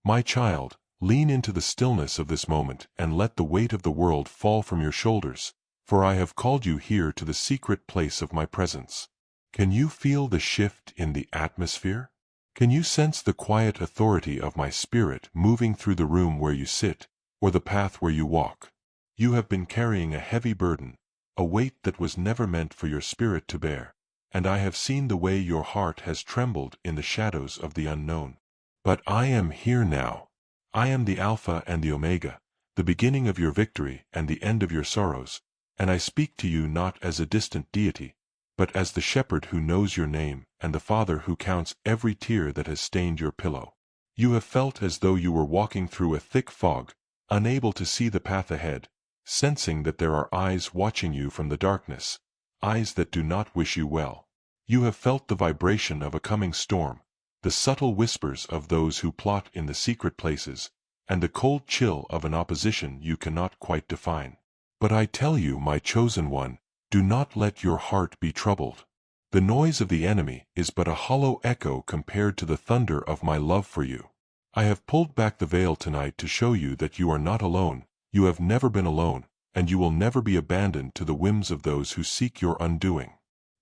My child, lean into the stillness of this moment and let the weight of the world fall from your shoulders, for I have called you here to the secret place of my presence. Can you feel the shift in the atmosphere? Can you sense the quiet authority of my spirit moving through the room where you sit, or the path where you walk? You have been carrying a heavy burden, a weight that was never meant for your spirit to bear, and I have seen the way your heart has trembled in the shadows of the unknown. But I am here now. I am the Alpha and the Omega, the beginning of your victory and the end of your sorrows, and I speak to you not as a distant deity, but as the shepherd who knows your name and the father who counts every tear that has stained your pillow. You have felt as though you were walking through a thick fog, unable to see the path ahead, sensing that there are eyes watching you from the darkness, eyes that do not wish you well. You have felt the vibration of a coming storm, the subtle whispers of those who plot in the secret places, and the cold chill of an opposition you cannot quite define. But I tell you, my chosen one, do not let your heart be troubled. The noise of the enemy is but a hollow echo compared to the thunder of my love for you. I have pulled back the veil tonight to show you that you are not alone, you have never been alone, and you will never be abandoned to the whims of those who seek your undoing.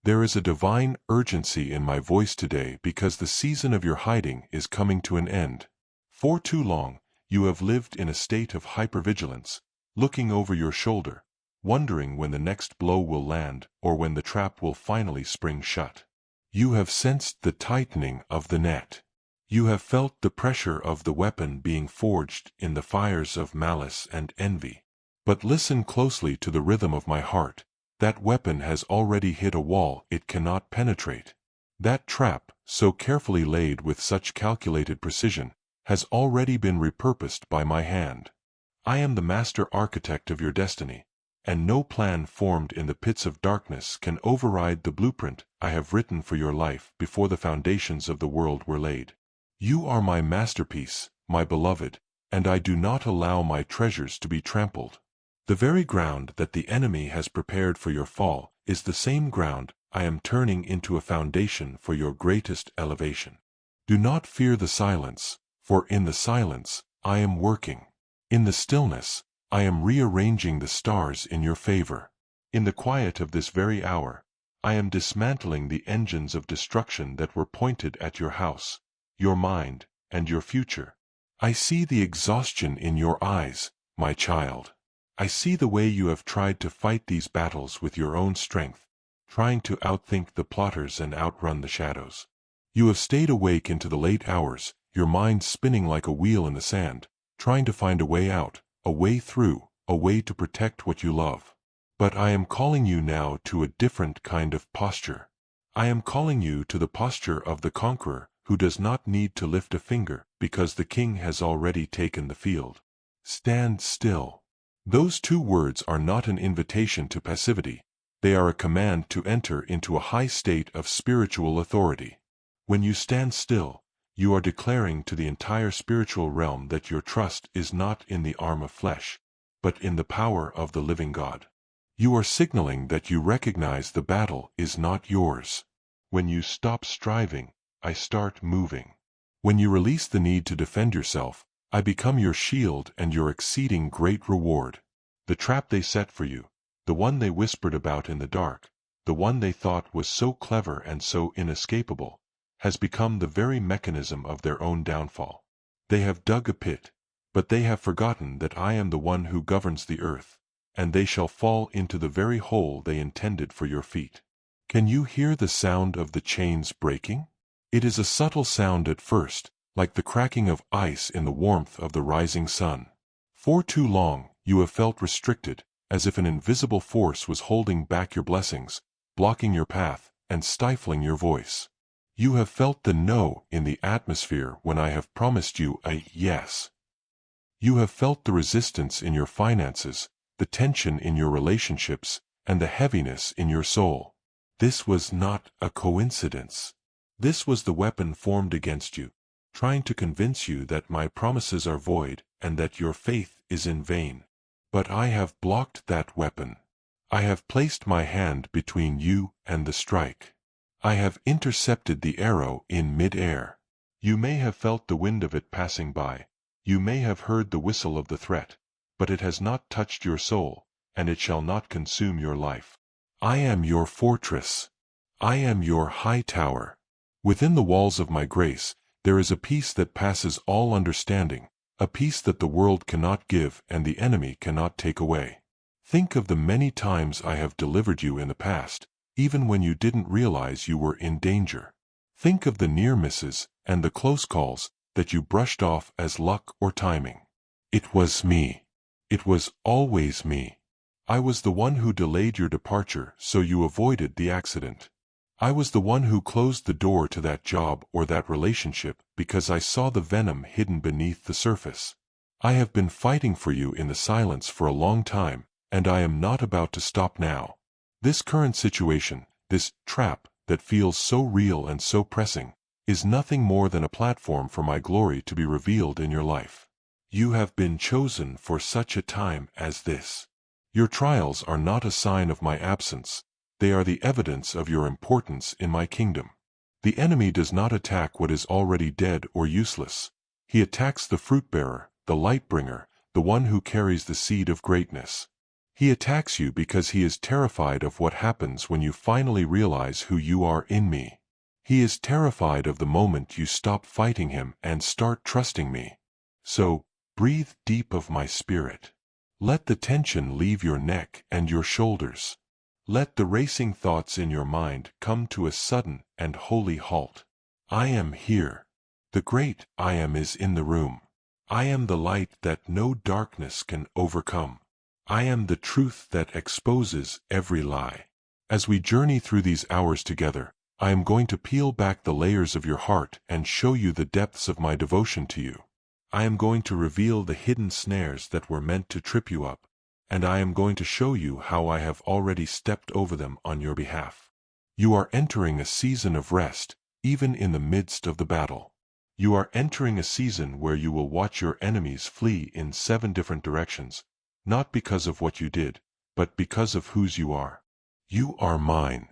There is a divine urgency in my voice today because the season of your hiding is coming to an end. For too long, you have lived in a state of hypervigilance, looking over your shoulder, wondering when the next blow will land or when the trap will finally spring shut. You have sensed the tightening of the net. You have felt the pressure of the weapon being forged in the fires of malice and envy. But listen closely to the rhythm of my heart. That weapon has already hit a wall it cannot penetrate. That trap, so carefully laid with such calculated precision, has already been repurposed by my hand. I am the master architect of your destiny, and no plan formed in the pits of darkness can override the blueprint I have written for your life before the foundations of the world were laid. You are my masterpiece, my beloved, and I do not allow my treasures to be trampled. The very ground that the enemy has prepared for your fall is the same ground I am turning into a foundation for your greatest elevation. Do not fear the silence, for in the silence I am working. In the stillness, I am rearranging the stars in your favor. In the quiet of this very hour, I am dismantling the engines of destruction that were pointed at your house, your mind, and your future. I see the exhaustion in your eyes, my child. I see the way you have tried to fight these battles with your own strength, trying to outthink the plotters and outrun the shadows. You have stayed awake into the late hours, your mind spinning like a wheel in the sand, trying to find a way out, a way through, a way to protect what you love. But I am calling you now to a different kind of posture. I am calling you to the posture of the conqueror who does not need to lift a finger because the king has already taken the field. Stand still. Those two words are not an invitation to passivity. They are a command to enter into a high state of spiritual authority. When you stand still, you are declaring to the entire spiritual realm that your trust is not in the arm of flesh, but in the power of the living God. You are signaling that you recognize the battle is not yours. When you stop striving, I start moving. When you release the need to defend yourself, I become your shield and your exceeding great reward. The trap they set for you, the one they whispered about in the dark, the one they thought was so clever and so inescapable, has become the very mechanism of their own downfall. They have dug a pit, but they have forgotten that I am the one who governs the earth, and they shall fall into the very hole they intended for your feet. Can you hear the sound of the chains breaking? It is a subtle sound at first, like the cracking of ice in the warmth of the rising sun. For too long, you have felt restricted, as if an invisible force was holding back your blessings, blocking your path, and stifling your voice. You have felt the no in the atmosphere when I have promised you a yes. You have felt the resistance in your finances, the tension in your relationships, and the heaviness in your soul. This was not a coincidence. This was the weapon formed against you, trying to convince you that my promises are void and that your faith is in vain. But I have blocked that weapon. I have placed my hand between you and the strike. I have intercepted the arrow in mid-air. You may have felt the wind of it passing by, You may have heard the whistle of the threat, but it has not touched your soul, and it shall not consume your life. I am your fortress. I am your high tower. Within the walls of my grace, there is a peace that passes all understanding, a peace that the world cannot give and the enemy cannot take away. Think of the many times I have delivered you in the past, even when you didn't realize you were in danger. Think of the near misses and the close calls that you brushed off as luck or timing. It was me. It was always me. I was the one who delayed your departure so you avoided the accident. I was the one who closed the door to that job or that relationship because I saw the venom hidden beneath the surface. I have been fighting for you in the silence for a long time, and I am not about to stop now. This current situation, this trap that feels so real and so pressing, is nothing more than a platform for my glory to be revealed in your life. You have been chosen for such a time as this. Your trials are not a sign of my absence, they are the evidence of your importance in my kingdom. The enemy does not attack what is already dead or useless. He attacks the fruit-bearer, the light-bringer, the one who carries the seed of greatness. He attacks you because he is terrified of what happens when you finally realize who you are in me. He is terrified of the moment you stop fighting him and start trusting me. So, breathe deep of my spirit. Let the tension leave your neck and your shoulders. Let the racing thoughts in your mind come to a sudden and holy halt. I am here. The great I am is in the room. I am the light that no darkness can overcome. I am the truth that exposes every lie. As we journey through these hours together, I am going to peel back the layers of your heart and show you the depths of my devotion to you. I am going to reveal the hidden snares that were meant to trip you up, and I am going to show you how I have already stepped over them on your behalf. You are entering a season of rest, even in the midst of the battle. You are entering a season where you will watch your enemies flee in 7 different directions, not because of what you did, but because of whose you are. You are mine.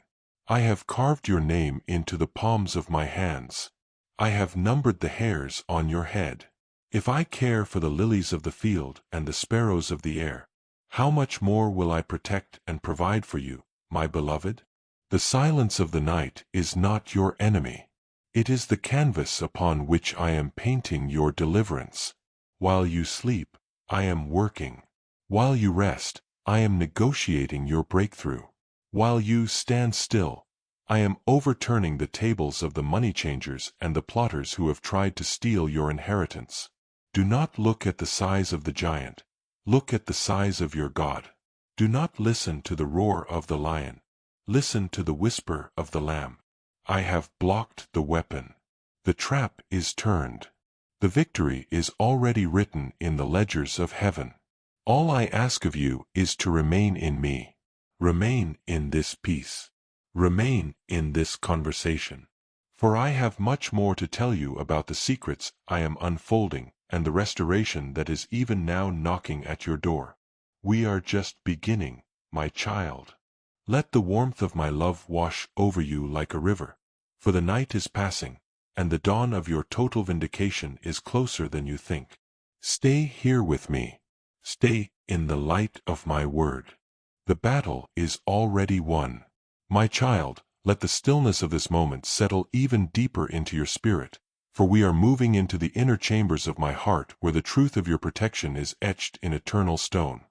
I have carved your name into the palms of my hands. I have numbered the hairs on your head. If I care for the lilies of the field and the sparrows of the air, how much more will I protect and provide for you, my beloved? The silence of the night is not your enemy. It is the canvas upon which I am painting your deliverance. While you sleep, I am working. While you rest, I am negotiating your breakthrough. While you stand still, I am overturning the tables of the money changers and the plotters who have tried to steal your inheritance. Do not look at the size of the giant. Look at the size of your God. Do not listen to the roar of the lion. Listen to the whisper of the lamb. I have blocked the weapon. The trap is turned. The victory is already written in the ledgers of heaven. All I ask of you is to remain in me. Remain in this peace. Remain in this conversation. For I have much more to tell you about the secrets I am unfolding and the restoration that is even now knocking at your door. We are just beginning, my child. Let the warmth of my love wash over you like a river, for the night is passing, and the dawn of your total vindication is closer than you think. Stay here with me. Stay in the light of my word. The battle is already won. My child, let the stillness of this moment settle even deeper into your spirit, for we are moving into the inner chambers of my heart where the truth of your protection is etched in eternal stone.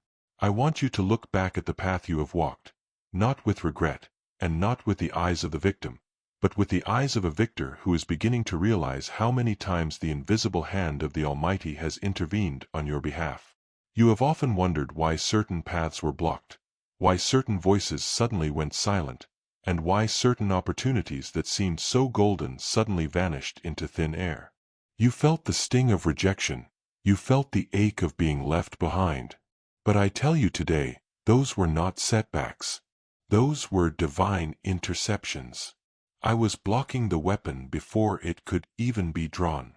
I want you to look back at the path you have walked, not with regret, and not with the eyes of the victim, but with the eyes of a victor who is beginning to realize how many times the invisible hand of the Almighty has intervened on your behalf. You have often wondered why certain paths were blocked, why certain voices suddenly went silent, and why certain opportunities that seemed so golden suddenly vanished into thin air. You felt the sting of rejection, you felt the ache of being left behind. But I tell you today, those were not setbacks. Those were divine interceptions. I was blocking the weapon before it could even be drawn.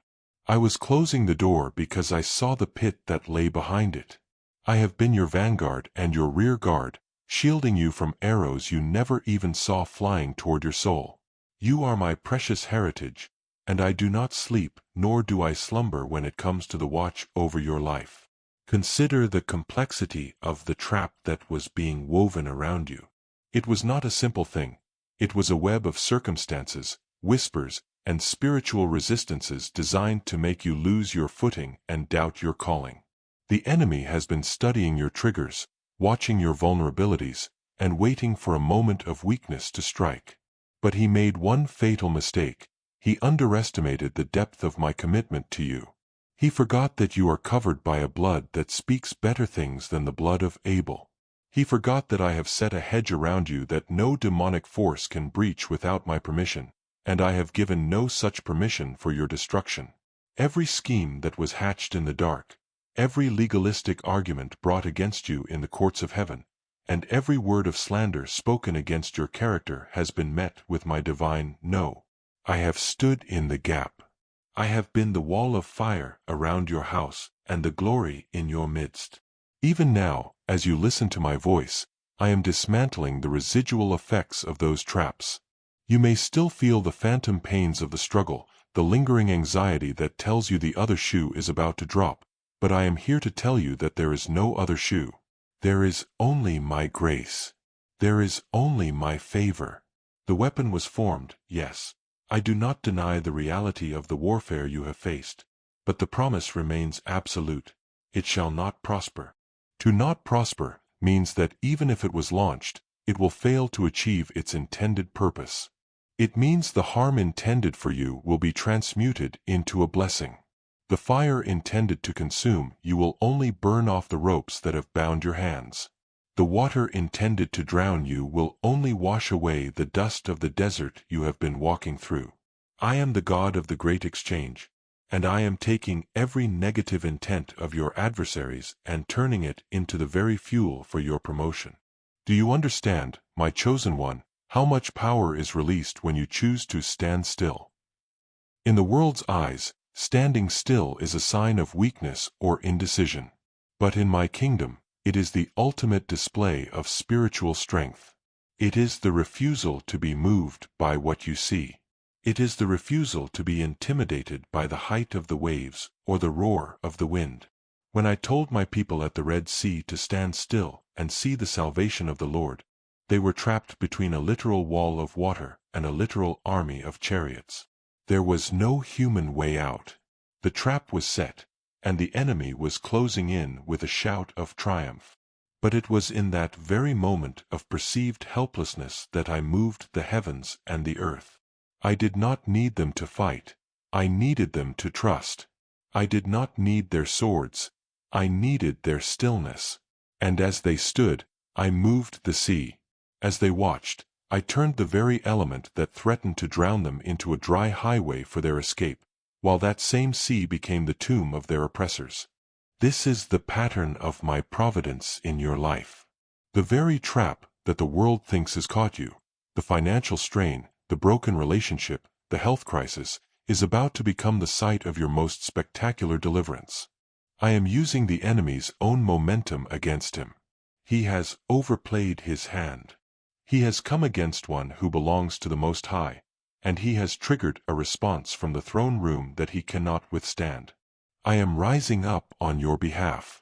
I was closing the door because I saw the pit that lay behind it. I have been your vanguard and your rear guard, shielding you from arrows you never even saw flying toward your soul. You are my precious heritage, and I do not sleep, nor do I slumber when it comes to the watch over your life. Consider the complexity of the trap that was being woven around you. It was not a simple thing. It was a web of circumstances, whispers, and spiritual resistances designed to make you lose your footing and doubt your calling. The enemy has been studying your triggers, watching your vulnerabilities, and waiting for a moment of weakness to strike. But he made one fatal mistake. He underestimated the depth of my commitment to you. He forgot that you are covered by a blood that speaks better things than the blood of Abel. He forgot that I have set a hedge around you that no demonic force can breach without my permission, and I have given no such permission for your destruction. Every scheme that was hatched in the dark, every legalistic argument brought against you in the courts of heaven, and every word of slander spoken against your character has been met with my divine no. I have stood in the gap. I have been the wall of fire around your house and the glory in your midst. Even now, as you listen to my voice, I am dismantling the residual effects of those traps. You may still feel the phantom pains of the struggle, the lingering anxiety that tells you the other shoe is about to drop, but I am here to tell you that there is no other shoe. There is only my grace. There is only my favor. The weapon was formed, yes. I do not deny the reality of the warfare you have faced, but the promise remains absolute. It shall not prosper. To not prosper means that even if it was launched, it will fail to achieve its intended purpose. It means the harm intended for you will be transmuted into a blessing. The fire intended to consume you will only burn off the ropes that have bound your hands. The water intended to drown you will only wash away the dust of the desert you have been walking through. I am the God of the great exchange, and I am taking every negative intent of your adversaries and turning it into the very fuel for your promotion. Do you understand, my chosen one, how much power is released when you choose to stand still? In the world's eyes, standing still is a sign of weakness or indecision. But in my kingdom, it is the ultimate display of spiritual strength. It is the refusal to be moved by what you see. It is the refusal to be intimidated by the height of the waves or the roar of the wind. When I told my people at the Red Sea to stand still and see the salvation of the Lord, they were trapped between a literal wall of water and a literal army of chariots. There was no human way out. The trap was set, and the enemy was closing in with a shout of triumph. But it was in that very moment of perceived helplessness that I moved the heavens and the earth. I did not need them to fight. I needed them to trust. I did not need their swords. I needed their stillness. And as they stood, I moved the sea. As they watched, I turned the very element that threatened to drown them into a dry highway for their escape, while that same sea became the tomb of their oppressors. This is the pattern of my providence in your life. The very trap that the world thinks has caught you, the financial strain, the broken relationship, the health crisis, is about to become the site of your most spectacular deliverance. I am using the enemy's own momentum against him. He has overplayed his hand. He has come against one who belongs to the Most High, and he has triggered a response from the throne room that he cannot withstand. I am rising up on your behalf.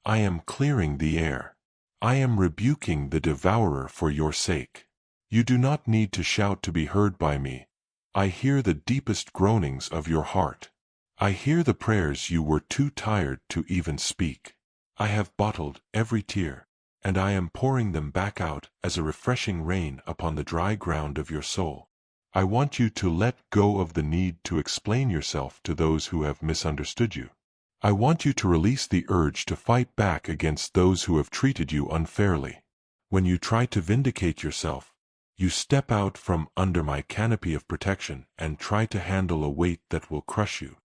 I am clearing the air. I am rebuking the devourer for your sake. You do not need to shout to be heard by me. I hear the deepest groanings of your heart. I hear the prayers you were too tired to even speak. I have bottled every tear, and I am pouring them back out as a refreshing rain upon the dry ground of your soul. I want you to let go of the need to explain yourself to those who have misunderstood you. I want you to release the urge to fight back against those who have treated you unfairly. When you try to vindicate yourself, you step out from under my canopy of protection and try to handle a weight that will crush you.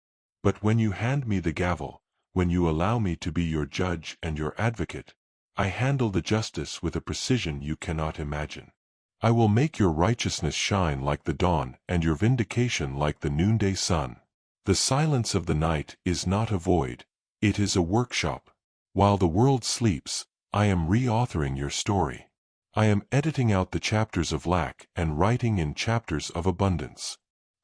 But when you hand me the gavel, when you allow me to be your judge and your advocate, I handle the justice with a precision you cannot imagine. I will make your righteousness shine like the dawn and your vindication like the noonday sun. The silence of the night is not a void, it is a workshop. While the world sleeps, I am reauthoring your story. I am editing out the chapters of lack and writing in chapters of abundance.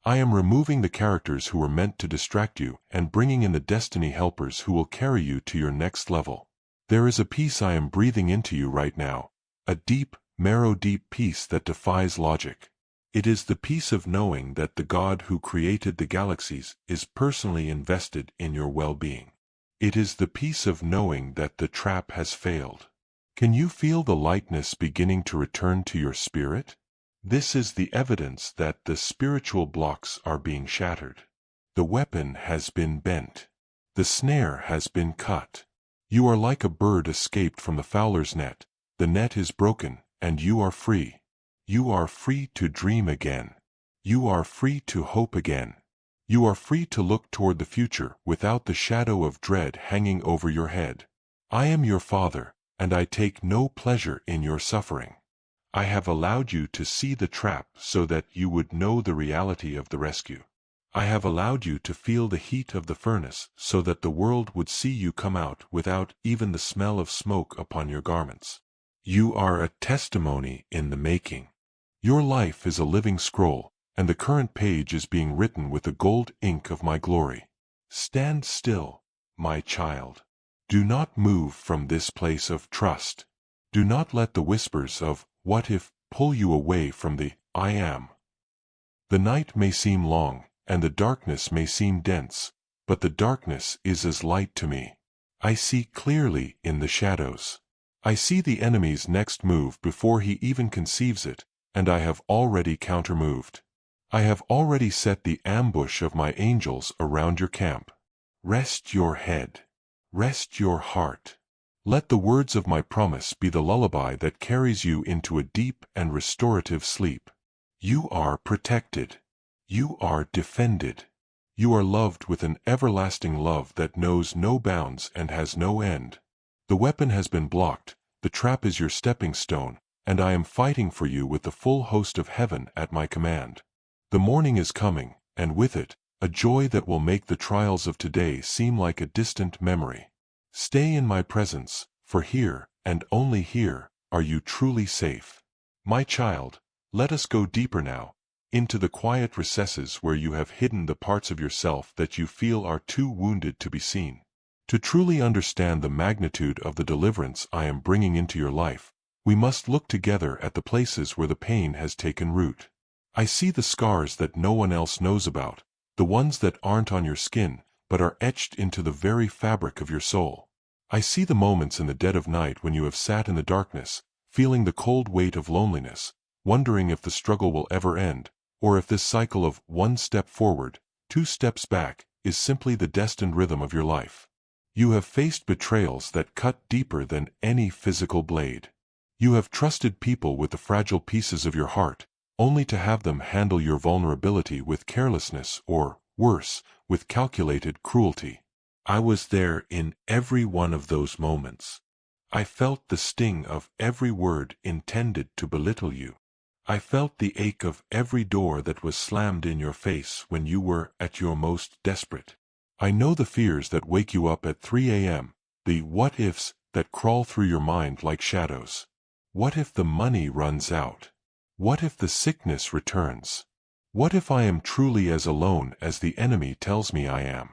I am removing the characters who were meant to distract you and bringing in the destiny helpers who will carry you to your next level. There is a peace I am breathing into you right now, a deep, marrow-deep peace that defies logic. It is the peace of knowing that the God who created the galaxies is personally invested in your well-being. It is the peace of knowing that the trap has failed. Can you feel the lightness beginning to return to your spirit? This is the evidence that the spiritual blocks are being shattered. The weapon has been bent. The snare has been cut. You are like a bird escaped from the fowler's net. The net is broken, and you are free. You are free to dream again. You are free to hope again. You are free to look toward the future without the shadow of dread hanging over your head. I am your Father, and I take no pleasure in your suffering. I have allowed you to see the trap so that you would know the reality of the rescue. I have allowed you to feel the heat of the furnace so that the world would see you come out without even the smell of smoke upon your garments. You are a testimony in the making. Your life is a living scroll, and the current page is being written with the gold ink of my glory. Stand still, my child. Do not move from this place of trust. Do not let the whispers of "what if" pull you away from the "I am." The night may seem long, and the darkness may seem dense, but the darkness is as light to me. I see clearly in the shadows. I see the enemy's next move before he even conceives it, and I have already counter-moved. I have already set the ambush of my angels around your camp. Rest your head. Rest your heart. Let the words of my promise be the lullaby that carries you into a deep and restorative sleep. You are protected. You are defended. You are loved with an everlasting love that knows no bounds and has no end. The weapon has been blocked, the trap is your stepping stone, and I am fighting for you with the full host of heaven at my command. The morning is coming, and with it, a joy that will make the trials of today seem like a distant memory. Stay in my presence, for here, and only here, are you truly safe. My child, let us go deeper now, into the quiet recesses where you have hidden the parts of yourself that you feel are too wounded to be seen. To truly understand the magnitude of the deliverance I am bringing into your life, we must look together at the places where the pain has taken root. I see the scars that no one else knows about, the ones that aren't on your skin, but are etched into the very fabric of your soul. I see the moments in the dead of night when you have sat in the darkness, feeling the cold weight of loneliness, wondering if the struggle will ever end, or if this cycle of 1 step forward, 2 steps back, is simply the destined rhythm of your life. You have faced betrayals that cut deeper than any physical blade. You have trusted people with the fragile pieces of your heart, only to have them handle your vulnerability with carelessness or, worse, with calculated cruelty. I was there in every one of those moments. I felt the sting of every word intended to belittle you. I felt the ache of every door that was slammed in your face when you were at your most desperate. I know the fears that wake you up at 3 a.m., the what-ifs that crawl through your mind like shadows. What if the money runs out? What if the sickness returns? What if I am truly as alone as the enemy tells me I am?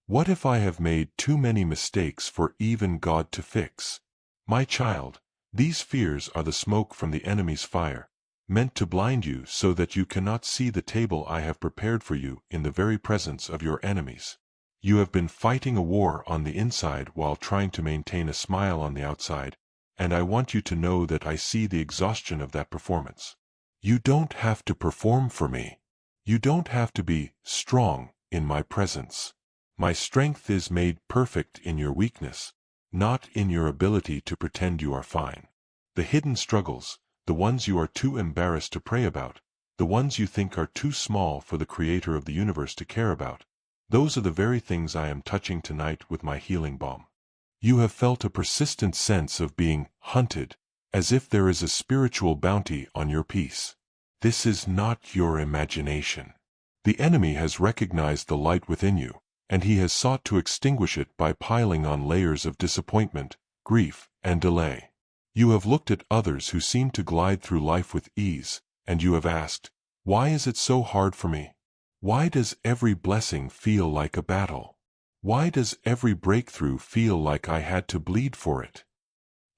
What if I have made too many mistakes for even God to fix? My child, these fears are the smoke from the enemy's fire, meant to blind you so that you cannot see the table I have prepared for you in the very presence of your enemies. You have been fighting a war on the inside while trying to maintain a smile on the outside, and I want you to know that I see the exhaustion of that performance. You don't have to perform for me. You don't have to be strong in my presence. My strength is made perfect in your weakness, not in your ability to pretend you are fine. The hidden struggles, the ones you are too embarrassed to pray about, the ones you think are too small for the Creator of the universe to care about, those are the very things I am touching tonight with my healing balm. You have felt a persistent sense of being hunted, as if there is a spiritual bounty on your peace. This is not your imagination. The enemy has recognized the light within you, and he has sought to extinguish it by piling on layers of disappointment, grief, and delay. You have looked at others who seem to glide through life with ease, and you have asked, "Why is it so hard for me?" Why does every blessing feel like a battle? Why does every breakthrough feel like I had to bleed for it?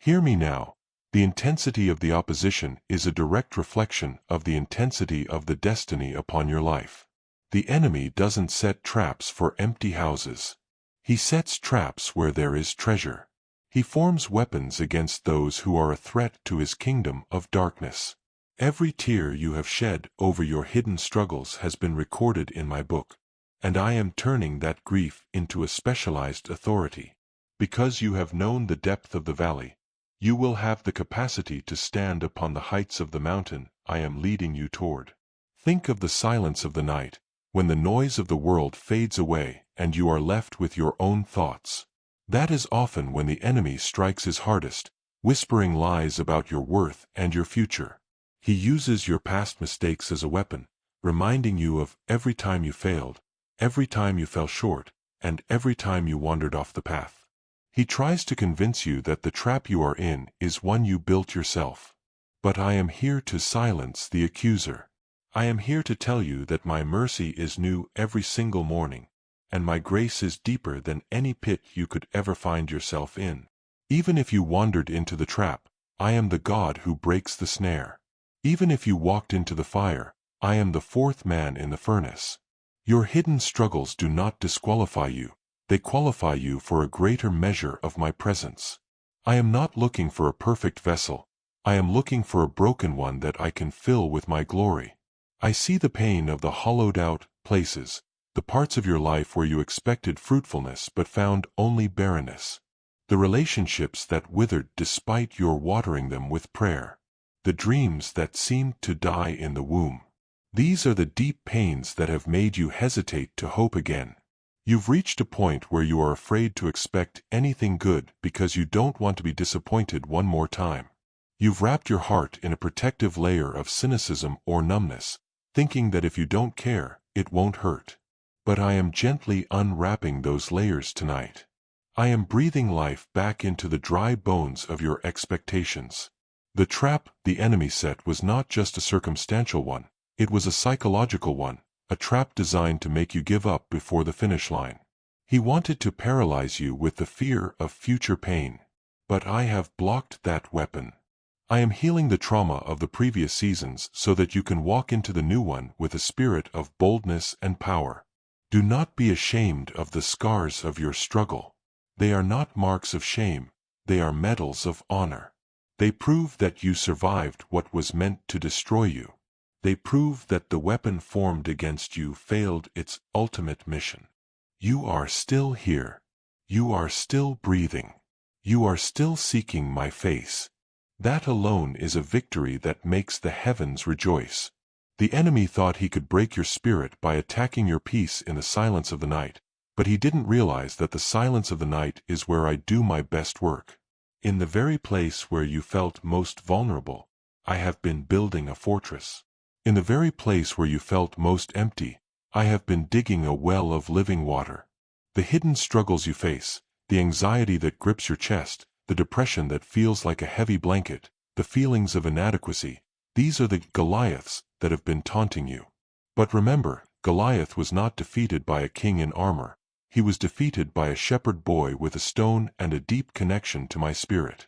Hear me now. The intensity of the opposition is a direct reflection of the intensity of the destiny upon your life. The enemy doesn't set traps for empty houses. He sets traps where there is treasure. He forms weapons against those who are a threat to his kingdom of darkness. Every tear you have shed over your hidden struggles has been recorded in my book, and I am turning that grief into a specialized authority. Because you have known the depth of the valley, you will have the capacity to stand upon the heights of the mountain I am leading you toward. Think of the silence of the night, when the noise of the world fades away and you are left with your own thoughts. That is often when the enemy strikes his hardest, whispering lies about your worth and your future. He uses your past mistakes as a weapon, reminding you of every time you failed, every time you fell short, and every time you wandered off the path. He tries to convince you that the trap you are in is one you built yourself. But I am here to silence the accuser. I am here to tell you that my mercy is new every single morning, and my grace is deeper than any pit you could ever find yourself in. Even if you wandered into the trap, I am the God who breaks the snare. Even if you walked into the fire, I am the fourth man in the furnace. Your hidden struggles do not disqualify you, they qualify you for a greater measure of my presence. I am not looking for a perfect vessel, I am looking for a broken one that I can fill with my glory. I see the pain of the hollowed-out places, the parts of your life where you expected fruitfulness but found only barrenness. The relationships that withered despite your watering them with prayer. The dreams that seemed to die in the womb. These are the deep pains that have made you hesitate to hope again. You've reached a point where you are afraid to expect anything good because you don't want to be disappointed one more time. You've wrapped your heart in a protective layer of cynicism or numbness, thinking that if you don't care, it won't hurt. But I am gently unwrapping those layers tonight. I am breathing life back into the dry bones of your expectations. The trap the enemy set was not just a circumstantial one, it was a psychological one, a trap designed to make you give up before the finish line. He wanted to paralyze you with the fear of future pain. But I have blocked that weapon. I am healing the trauma of the previous seasons so that you can walk into the new one with a spirit of boldness and power. Do not be ashamed of the scars of your struggle. They are not marks of shame, they are medals of honor. They prove that you survived what was meant to destroy you. They prove that the weapon formed against you failed its ultimate mission. You are still here. You are still breathing. You are still seeking my face. That alone is a victory that makes the heavens rejoice. The enemy thought he could break your spirit by attacking your peace in the silence of the night, but he didn't realize that the silence of the night is where I do my best work. In the very place where you felt most vulnerable, I have been building a fortress. In the very place where you felt most empty, I have been digging a well of living water. The hidden struggles you face, the anxiety that grips your chest, the depression that feels like a heavy blanket, the feelings of inadequacy, these are the Goliaths that have been taunting you. But remember, Goliath was not defeated by a king in armor. He was defeated by a shepherd boy with a stone and a deep connection to my spirit.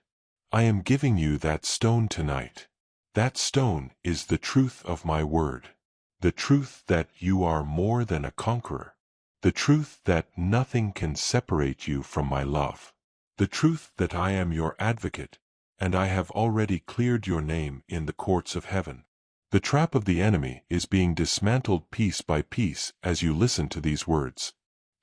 I am giving you that stone tonight. That stone is the truth of my word. The truth that you are more than a conqueror. The truth that nothing can separate you from my love. The truth that I am your advocate, and I have already cleared your name in the courts of heaven. The trap of the enemy is being dismantled piece by piece as you listen to these words.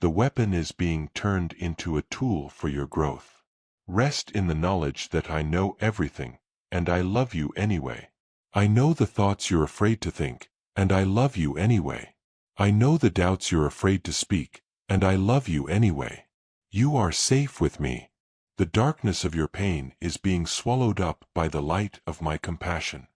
The weapon is being turned into a tool for your growth. Rest in the knowledge that I know everything, and I love you anyway. I know the thoughts you're afraid to think, and I love you anyway. I know the doubts you're afraid to speak, and I love you anyway. You are safe with me. The darkness of your pain is being swallowed up by the light of my compassion.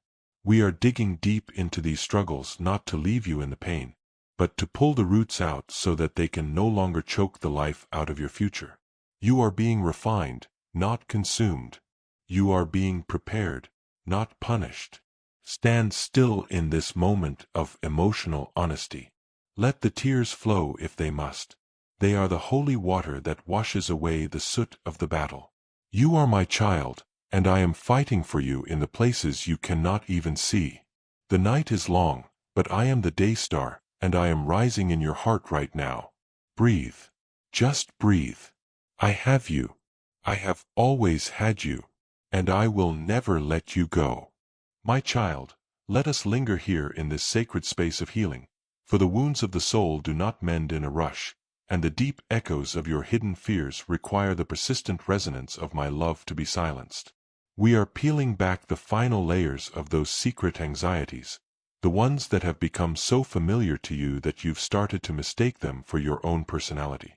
We are digging deep into these struggles not to leave you in the pain, but to pull the roots out so that they can no longer choke the life out of your future. You are being refined, not consumed. You are being prepared, not punished. Stand still in this moment of emotional honesty. Let the tears flow if they must. They are the holy water that washes away the soot of the battle. You are my child, and I am fighting for you in the places you cannot even see. The night is long, but I am the day star, and I am rising in your heart right now. Breathe. Just breathe. I have you. I have always had you, and I will never let you go. My child, let us linger here in this sacred space of healing, for the wounds of the soul do not mend in a rush, and the deep echoes of your hidden fears require the persistent resonance of my love to be silenced. We are peeling back the final layers of those secret anxieties, the ones that have become so familiar to you that you've started to mistake them for your own personality.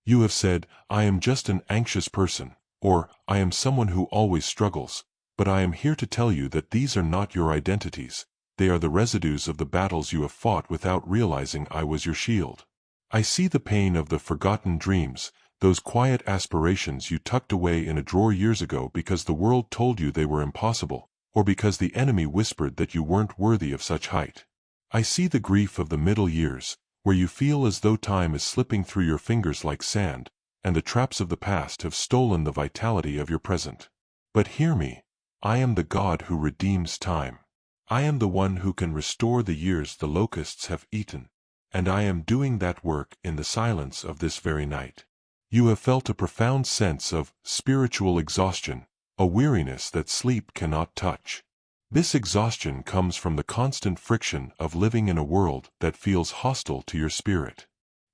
You have said, I am just an anxious person, or I am someone who always struggles, but I am here to tell you that these are not your identities. They are the residues of the battles you have fought without realizing I was your shield. I see the pain of the forgotten dreams, those quiet aspirations you tucked away in a drawer years ago because the world told you they were impossible, or because the enemy whispered that you weren't worthy of such height. I see the grief of the middle years, where you feel as though time is slipping through your fingers like sand, and the traps of the past have stolen the vitality of your present. But hear me, I am the God who redeems time. I am the one who can restore the years the locusts have eaten, and I am doing that work in the silence of this very night. You have felt a profound sense of spiritual exhaustion, a weariness that sleep cannot touch. This exhaustion comes from the constant friction of living in a world that feels hostile to your spirit.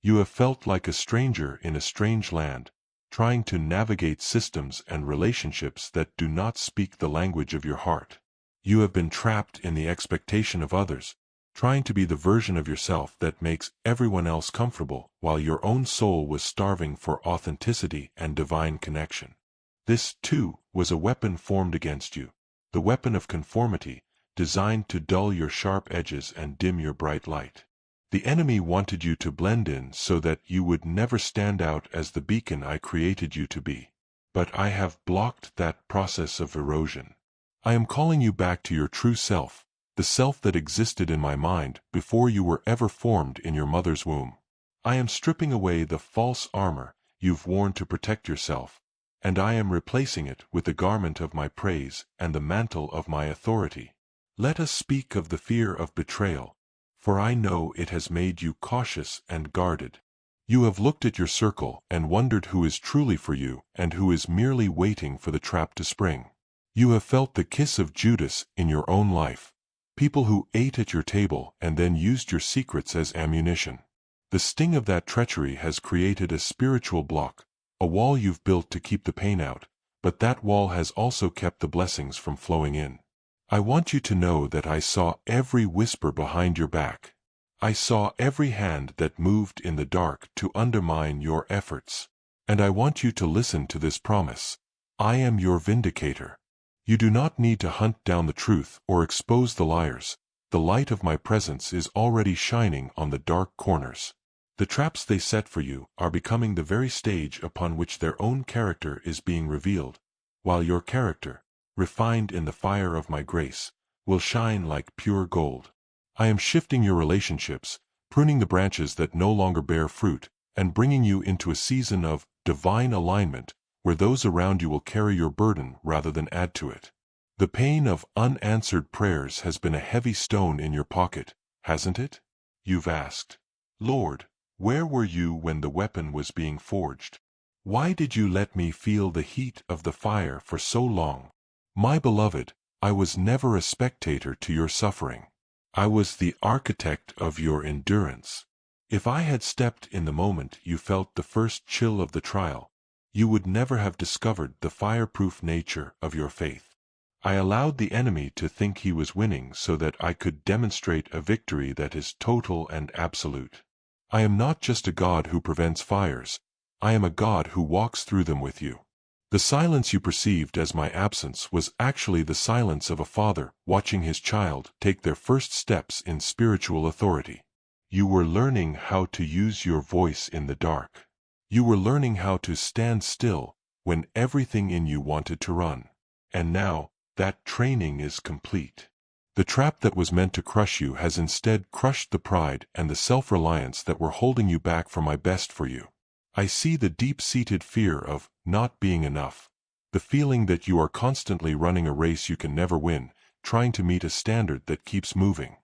You have felt like a stranger in a strange land, trying to navigate systems and relationships that do not speak the language of your heart. You have been trapped in the expectation of others, trying to be the version of yourself that makes everyone else comfortable, while your own soul was starving for authenticity and divine connection. This, too, was a weapon formed against you, the weapon of conformity, designed to dull your sharp edges and dim your bright light. The enemy wanted you to blend in so that you would never stand out as the beacon I created you to be. But I have blocked that process of erosion. I am calling you back to your true self, the self that existed in my mind before you were ever formed in your mother's womb. I am stripping away the false armor you've worn to protect yourself, and I am replacing it with the garment of my praise and the mantle of my authority. Let us speak of the fear of betrayal, for I know it has made you cautious and guarded. You have looked at your circle and wondered who is truly for you and who is merely waiting for the trap to spring. You have felt the kiss of Judas in your own life, people who ate at your table and then used your secrets as ammunition. The sting of that treachery has created a spiritual block, a wall you've built to keep the pain out, but that wall has also kept the blessings from flowing in. I want you to know that I saw every whisper behind your back. I saw every hand that moved in the dark to undermine your efforts. And I want you to listen to this promise. I am your vindicator. You do not need to hunt down the truth or expose the liars. The light of my presence is already shining on the dark corners. The traps they set for you are becoming the very stage upon which their own character is being revealed, while your character, refined in the fire of my grace, will shine like pure gold. I am shifting your relationships, pruning the branches that no longer bear fruit, and bringing you into a season of divine alignment, where those around you will carry your burden rather than add to it. The pain of unanswered prayers has been a heavy stone in your pocket, hasn't it? You've asked, Lord, where were you when the weapon was being forged? Why did you let me feel the heat of the fire for so long? My beloved, I was never a spectator to your suffering. I was the architect of your endurance. If I had stepped in the moment you felt the first chill of the trial, you would never have discovered the fireproof nature of your faith. I allowed the enemy to think he was winning so that I could demonstrate a victory that is total and absolute. I am not just a God who prevents fires, I am a God who walks through them with you. The silence you perceived as my absence was actually the silence of a father watching his child take their first steps in spiritual authority. You were learning how to use your voice in the dark. You were learning how to stand still when everything in you wanted to run. And now, that training is complete. The trap that was meant to crush you has instead crushed the pride and the self-reliance that were holding you back from my best for you. I see the deep-seated fear of not being enough, the feeling that you are constantly running a race you can never win, trying to meet a standard that keeps moving.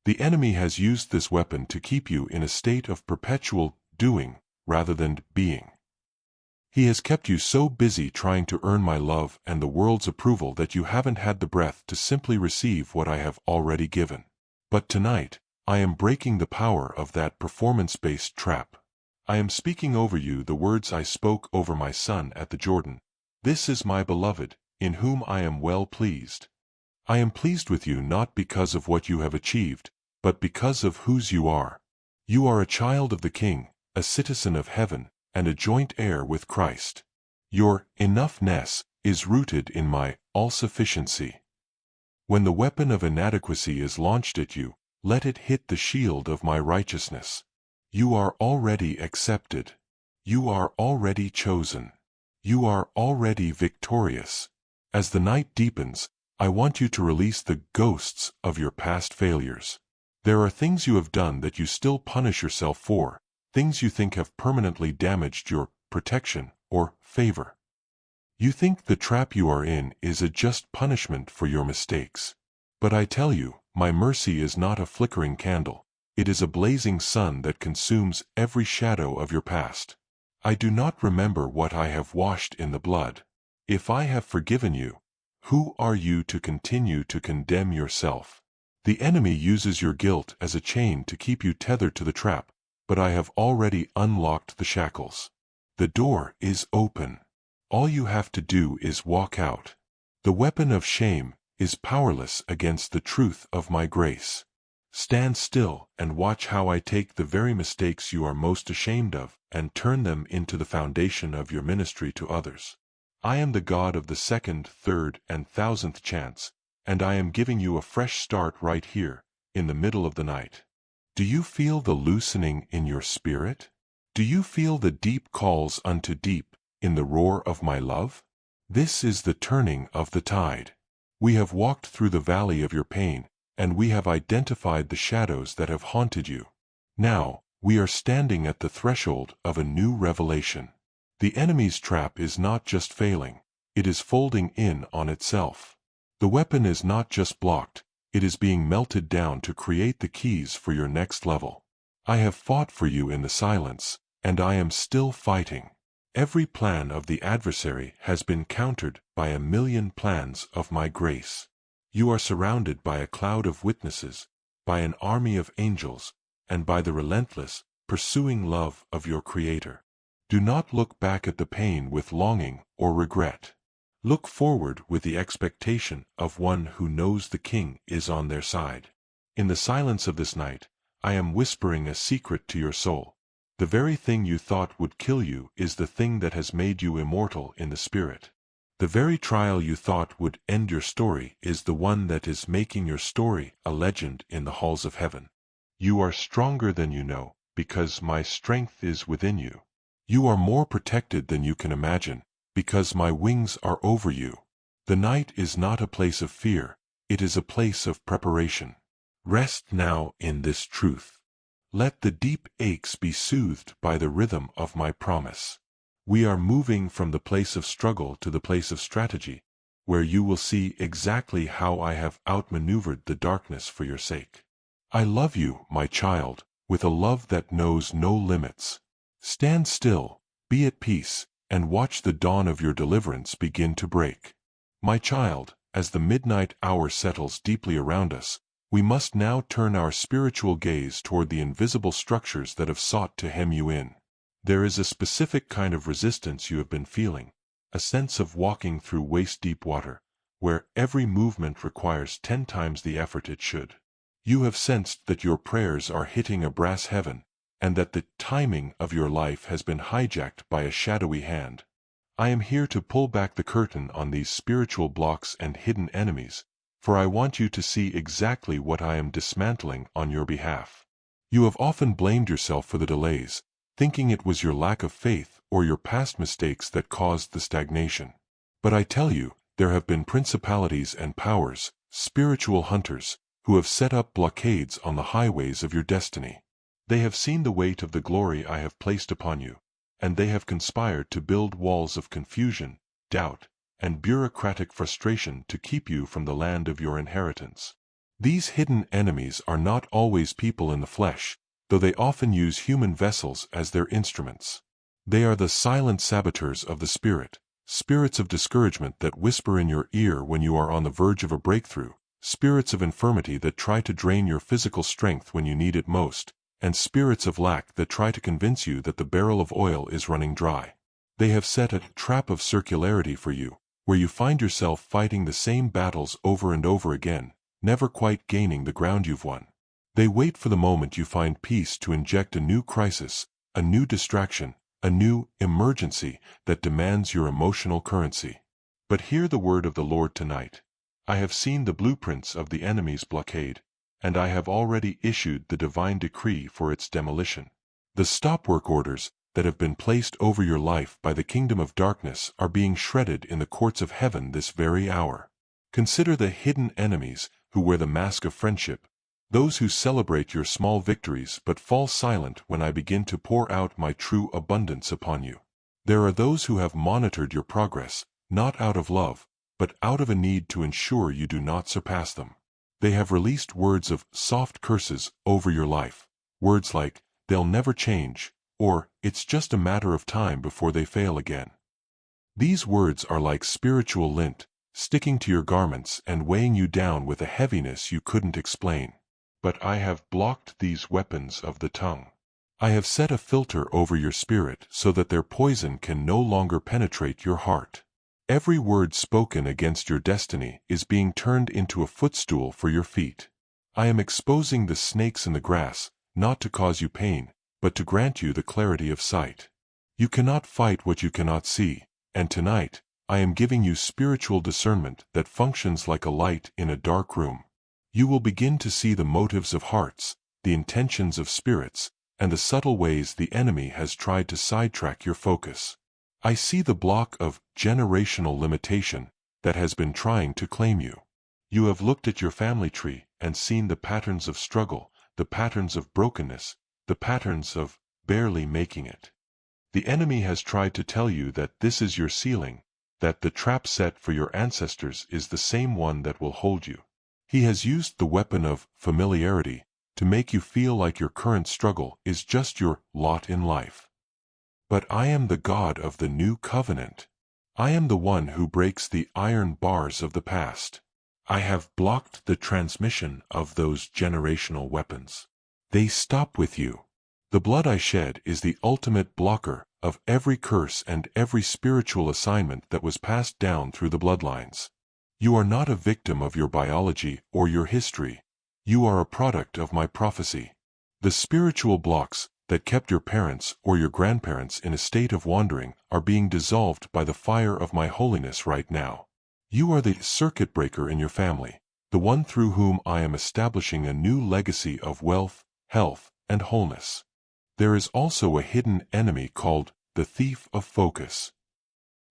The enemy has used this weapon to keep you in a state of perpetual doing rather than being. He has kept you so busy trying to earn my love and the world's approval that you haven't had the breath to simply receive what I have already given. But tonight, I am breaking the power of that performance-based trap. I am speaking over you the words I spoke over my son at the Jordan. This is my beloved, in whom I am well pleased. I am pleased with you not because of what you have achieved, but because of whose you are. You are a child of the King, a citizen of heaven, and a joint heir with Christ. Your enoughness is rooted in my all-sufficiency. When the weapon of inadequacy is launched at you, let it hit the shield of my righteousness. You are already accepted. You are already chosen. You are already victorious. As the night deepens, I want you to release the ghosts of your past failures. There are things you have done that you still punish yourself for, things you think have permanently damaged your protection or favor. You think the trap you are in is a just punishment for your mistakes. But I tell you, my mercy is not a flickering candle. It is a blazing sun that consumes every shadow of your past. I do not remember what I have washed in the blood. If I have forgiven you, who are you to continue to condemn yourself? The enemy uses your guilt as a chain to keep you tethered to the trap, but I have already unlocked the shackles. The door is open. All you have to do is walk out. The weapon of shame is powerless against the truth of my grace. Stand still and watch how I take the very mistakes you are most ashamed of and turn them into the foundation of your ministry to others. I am the God of the second, third, and thousandth chance, and I am giving you a fresh start right here, in the middle of the night. Do you feel the loosening in your spirit? Do you feel the deep calls unto deep in the roar of my love? This is the turning of the tide. We have walked through the valley of your pain, and we have identified the shadows that have haunted you. Now, we are standing at the threshold of a new revelation. The enemy's trap is not just failing, it is folding in on itself. The weapon is not just blocked, it is being melted down to create the keys for your next level. I have fought for you in the silence, and I am still fighting. Every plan of the adversary has been countered by 1,000,000 plans of my grace. You are surrounded by a cloud of witnesses, by an army of angels, and by the relentless, pursuing love of your Creator. Do not look back at the pain with longing or regret. Look forward with the expectation of one who knows the King is on their side. In the silence of this night, I am whispering a secret to your soul. The very thing you thought would kill you is the thing that has made you immortal in the spirit. The very trial you thought would end your story is the one that is making your story a legend in the halls of heaven. You are stronger than you know, because my strength is within you. You are more protected than you can imagine, because my wings are over you. The night is not a place of fear, it is a place of preparation. Rest now in this truth. Let the deep aches be soothed by the rhythm of my promise. We are moving from the place of struggle to the place of strategy, where you will see exactly how I have outmaneuvered the darkness for your sake. I love you, my child, with a love that knows no limits. Stand still, be at peace, and watch the dawn of your deliverance begin to break. My child, as the midnight hour settles deeply around us, we must now turn our spiritual gaze toward the invisible structures that have sought to hem you in. There is a specific kind of resistance you have been feeling, a sense of walking through waist-deep water, where every movement requires 10 times the effort it should. You have sensed that your prayers are hitting a brass heaven, and that the timing of your life has been hijacked by a shadowy hand. I am here to pull back the curtain on these spiritual blocks and hidden enemies, for I want you to see exactly what I am dismantling on your behalf. You have often blamed yourself for the delays, thinking it was your lack of faith or your past mistakes that caused the stagnation. But I tell you, there have been principalities and powers, spiritual hunters, who have set up blockades on the highways of your destiny. They have seen the weight of the glory I have placed upon you, and they have conspired to build walls of confusion, doubt, and bureaucratic frustration to keep you from the land of your inheritance. These hidden enemies are not always people in the flesh, though they often use human vessels as their instruments. They are the silent saboteurs of the spirit, spirits of discouragement that whisper in your ear when you are on the verge of a breakthrough, spirits of infirmity that try to drain your physical strength when you need it most, and spirits of lack that try to convince you that the barrel of oil is running dry. They have set a trap of circularity for you, where you find yourself fighting the same battles over and over again, never quite gaining the ground you've won. They wait for the moment you find peace to inject a new crisis, a new distraction, a new emergency that demands your emotional currency. But hear the word of the Lord tonight. I have seen the blueprints of the enemy's blockade, and I have already issued the divine decree for its demolition. The stop work orders that have been placed over your life by the kingdom of darkness are being shredded in the courts of heaven this very hour. Consider the hidden enemies who wear the mask of friendship, those who celebrate your small victories but fall silent when I begin to pour out my true abundance upon you. There are those who have monitored your progress, not out of love, but out of a need to ensure you do not surpass them. They have released words of soft curses over your life, words like, "They'll never change," or "It's just a matter of time before they fail again." These words are like spiritual lint, sticking to your garments and weighing you down with a heaviness you couldn't explain. But I have blocked these weapons of the tongue. I have set a filter over your spirit so that their poison can no longer penetrate your heart. Every word spoken against your destiny is being turned into a footstool for your feet. I am exposing the snakes in the grass, not to cause you pain, but to grant you the clarity of sight. You cannot fight what you cannot see, and tonight, I am giving you spiritual discernment that functions like a light in a dark room. You will begin to see the motives of hearts, the intentions of spirits, and the subtle ways the enemy has tried to sidetrack your focus. I see the block of generational limitation that has been trying to claim you. You have looked at your family tree and seen the patterns of struggle, the patterns of brokenness, the patterns of barely making it. The enemy has tried to tell you that this is your ceiling, that the trap set for your ancestors is the same one that will hold you. He has used the weapon of familiarity to make you feel like your current struggle is just your lot in life. But I am the God of the new covenant. I am the one who breaks the iron bars of the past. I have blocked the transmission of those generational weapons. They stop with you. The blood I shed is the ultimate blocker of every curse and every spiritual assignment that was passed down through the bloodlines. You are not a victim of your biology or your history. You are a product of my prophecy. The spiritual blocks that kept your parents or your grandparents in a state of wandering are being dissolved by the fire of my holiness right now. You are the circuit breaker in your family, the one through whom I am establishing a new legacy of wealth, health, and wholeness. There is also a hidden enemy called the thief of focus.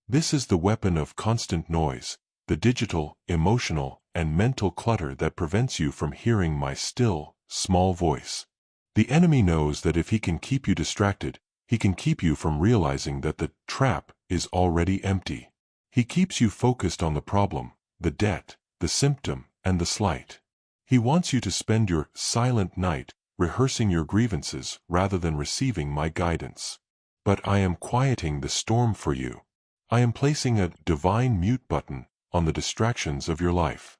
This is the weapon of constant noise, the digital, emotional, and mental clutter that prevents you from hearing my still, small voice. The enemy knows that if he can keep you distracted, he can keep you from realizing that the trap is already empty. He keeps you focused on the problem, the debt, the symptom, and the slight. He wants you to spend your silent night rehearsing your grievances rather than receiving my guidance. But I am quieting the storm for you. I am placing a divine mute button on the distractions of your life.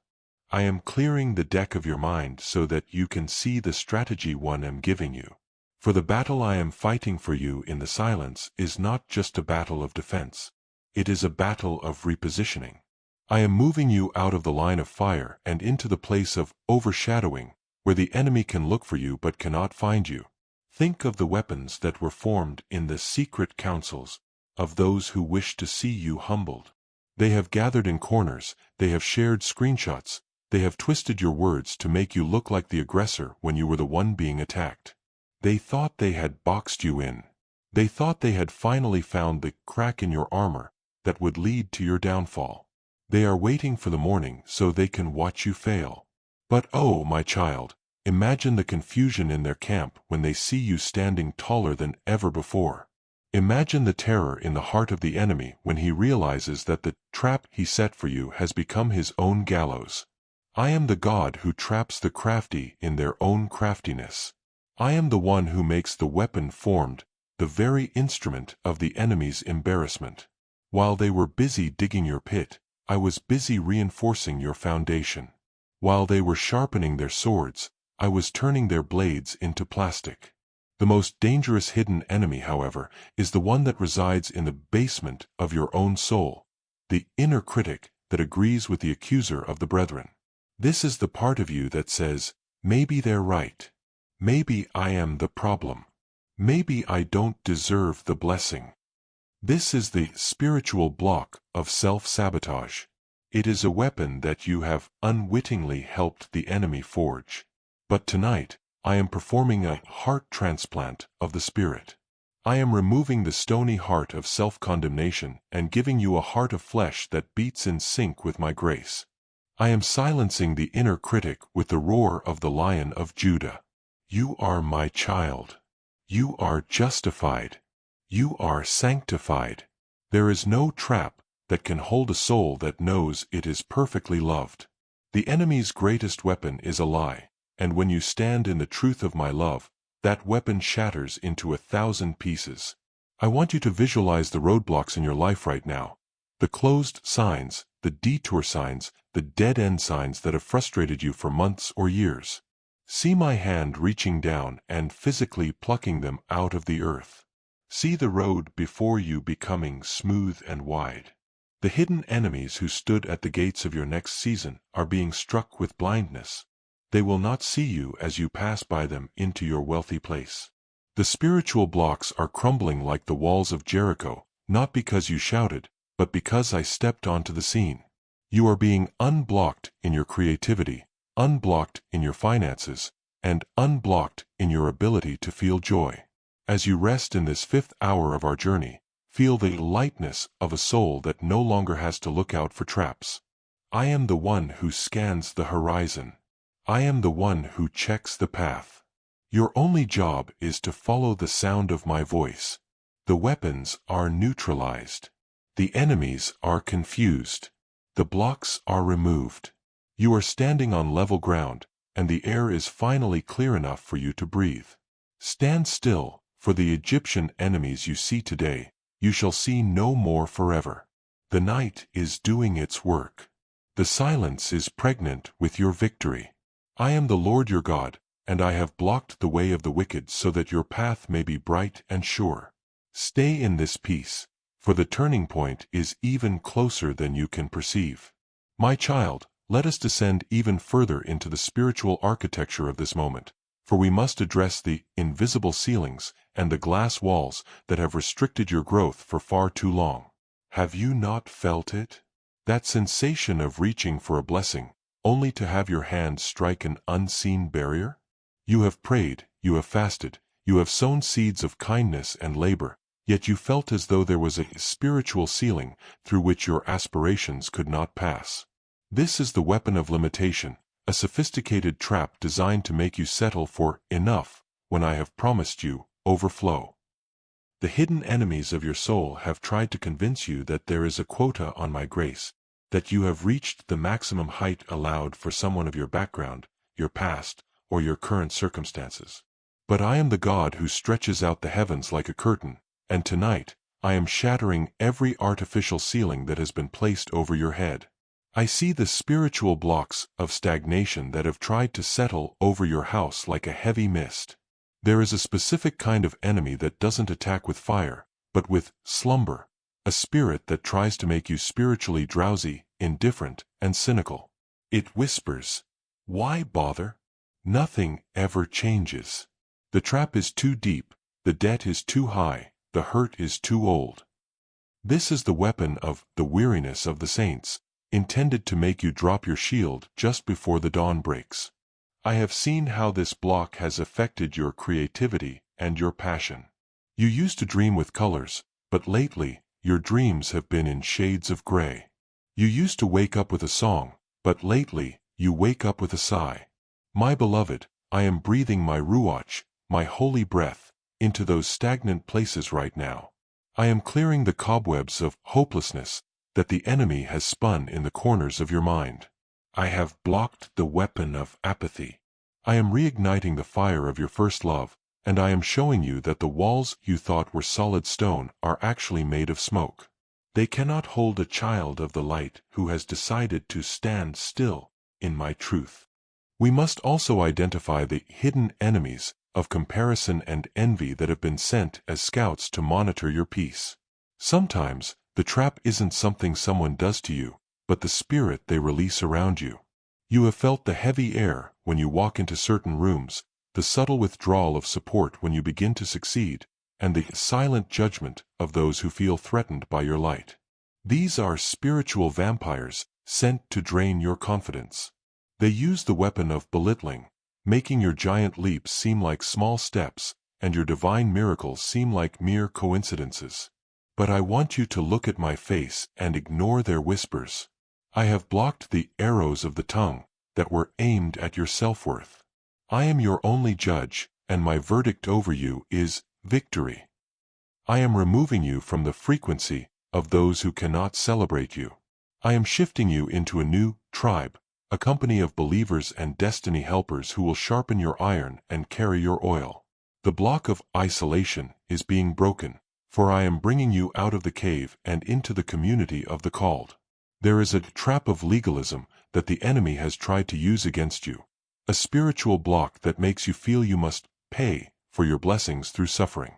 I am clearing the deck of your mind so that you can see the strategy one am giving you. For the battle I am fighting for you in the silence is not just a battle of defense. It is a battle of repositioning. I am moving you out of the line of fire and into the place of overshadowing, where the enemy can look for you but cannot find you. Think of the weapons that were formed in the secret councils of those who wish to see you humbled. They have gathered in corners, they have shared screenshots, they have twisted your words to make you look like the aggressor when you were the one being attacked. They thought they had boxed you in. They thought they had finally found the crack in your armor that would lead to your downfall. They are waiting for the morning so they can watch you fail. But oh, my child, imagine the confusion in their camp when they see you standing taller than ever before. Imagine the terror in the heart of the enemy when he realizes that the trap he set for you has become his own gallows. I am the God who traps the crafty in their own craftiness. I am the one who makes the weapon formed, the very instrument of the enemy's embarrassment. While they were busy digging your pit, I was busy reinforcing your foundation. While they were sharpening their swords, I was turning their blades into plastic. The most dangerous hidden enemy, however, is the one that resides in the basement of your own soul, the inner critic that agrees with the accuser of the brethren. This is the part of you that says, maybe they're right. Maybe I am the problem. Maybe I don't deserve the blessing. This is the spiritual block of self-sabotage. It is a weapon that you have unwittingly helped the enemy forge. But tonight, I am performing a heart transplant of the spirit. I am removing the stony heart of self-condemnation and giving you a heart of flesh that beats in sync with my grace. I am silencing the inner critic with the roar of the Lion of Judah. You are my child. You are justified. You are sanctified. There is no trap that can hold a soul that knows it is perfectly loved. The enemy's greatest weapon is a lie, and when you stand in the truth of my love, that weapon shatters into 1,000 pieces. I want you to visualize the roadblocks in your life right now. The closed signs, the detour signs, the dead-end signs that have frustrated you for months or years. See my hand reaching down and physically plucking them out of the earth. See the road before you becoming smooth and wide. The hidden enemies who stood at the gates of your next season are being struck with blindness. They will not see you as you pass by them into your wealthy place. The spiritual blocks are crumbling like the walls of Jericho, not because you shouted, but because I stepped onto the scene. You are being unblocked in your creativity, unblocked in your finances, and unblocked in your ability to feel joy. As you rest in this 5th hour of our journey, feel the lightness of a soul that no longer has to look out for traps. I am the one who scans the horizon. I am the one who checks the path. Your only job is to follow the sound of my voice. The weapons are neutralized. The enemies are confused. The blocks are removed. You are standing on level ground, and the air is finally clear enough for you to breathe. Stand still, for the Egyptian enemies you see today, you shall see no more forever. The night is doing its work. The silence is pregnant with your victory. I am the Lord your God, and I have blocked the way of the wicked so that your path may be bright and sure. Stay in this peace, for the turning point is even closer than you can perceive. My child, let us descend even further into the spiritual architecture of this moment, for we must address the invisible ceilings and the glass walls that have restricted your growth for far too long. Have you not felt it? That sensation of reaching for a blessing, only to have your hand strike an unseen barrier? You have prayed, you have fasted, you have sown seeds of kindness and labor, yet you felt as though there was a spiritual ceiling through which your aspirations could not pass. This is the weapon of limitation, a sophisticated trap designed to make you settle for enough when I have promised you overflow. The hidden enemies of your soul have tried to convince you that there is a quota on my grace, that you have reached the maximum height allowed for someone of your background, your past, or your current circumstances. But I am the God who stretches out the heavens like a curtain, and tonight, I am shattering every artificial ceiling that has been placed over your head. I see the spiritual blocks of stagnation that have tried to settle over your house like a heavy mist. There is a specific kind of enemy that doesn't attack with fire, but with slumber, a spirit that tries to make you spiritually drowsy, indifferent, and cynical. It whispers, "Why bother? Nothing ever changes. The trap is too deep, the debt is too high, the hurt is too old." This is the weapon of the weariness of the saints, intended to make you drop your shield just before the dawn breaks. I have seen how this block has affected your creativity and your passion. You used to dream with colors, but lately, your dreams have been in shades of gray. You used to wake up with a song, but lately, you wake up with a sigh. My beloved, I am breathing my ruach, my holy breath, into those stagnant places right now. I am clearing the cobwebs of hopelessness that the enemy has spun in the corners of your mind. I have blocked the weapon of apathy. I am reigniting the fire of your first love, and I am showing you that the walls you thought were solid stone are actually made of smoke. They cannot hold a child of the light who has decided to stand still in my truth. We must also identify the hidden enemies of comparison and envy that have been sent as scouts to monitor your peace. Sometimes, the trap isn't something someone does to you, but the spirit they release around you. You have felt the heavy air when you walk into certain rooms, the subtle withdrawal of support when you begin to succeed, and the silent judgment of those who feel threatened by your light. These are spiritual vampires sent to drain your confidence. They use the weapon of belittling, making your giant leaps seem like small steps, and your divine miracles seem like mere coincidences. But I want you to look at my face and ignore their whispers. I have blocked the arrows of the tongue that were aimed at your self-worth. I am your only judge, and my verdict over you is victory. I am removing you from the frequency of those who cannot celebrate you. I am shifting you into a new tribe, a company of believers and destiny helpers who will sharpen your iron and carry your oil. The block of isolation is being broken, for I am bringing you out of the cave and into the community of the called. There is a trap of legalism that the enemy has tried to use against you, a spiritual block that makes you feel you must pay for your blessings through suffering.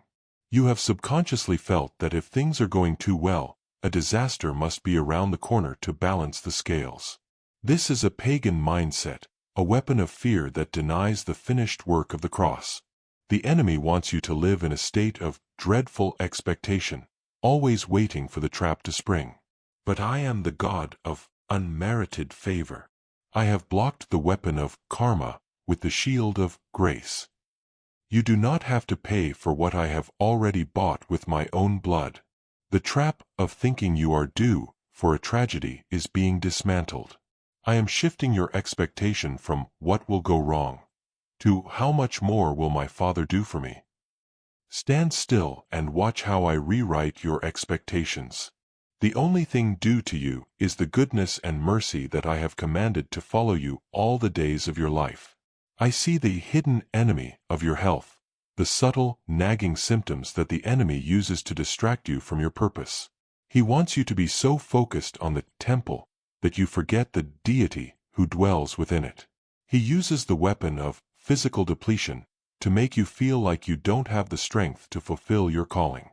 You have subconsciously felt that if things are going too well, a disaster must be around the corner to balance the scales. This is a pagan mindset, a weapon of fear that denies the finished work of the cross. The enemy wants you to live in a state of dreadful expectation, always waiting for the trap to spring. But I am the God of unmerited favor. I have blocked the weapon of karma with the shield of grace. You do not have to pay for what I have already bought with my own blood. The trap of thinking you are due for a tragedy is being dismantled. I am shifting your expectation from what will go wrong to how much more will my Father do for me. Stand still and watch how I rewrite your expectations. The only thing due to you is the goodness and mercy that I have commanded to follow you all the days of your life. I see the hidden enemy of your health, the subtle, nagging symptoms that the enemy uses to distract you from your purpose. He wants you to be so focused on the temple that you forget the deity who dwells within it. He uses the weapon of physical depletion to make you feel like you don't have the strength to fulfill your calling.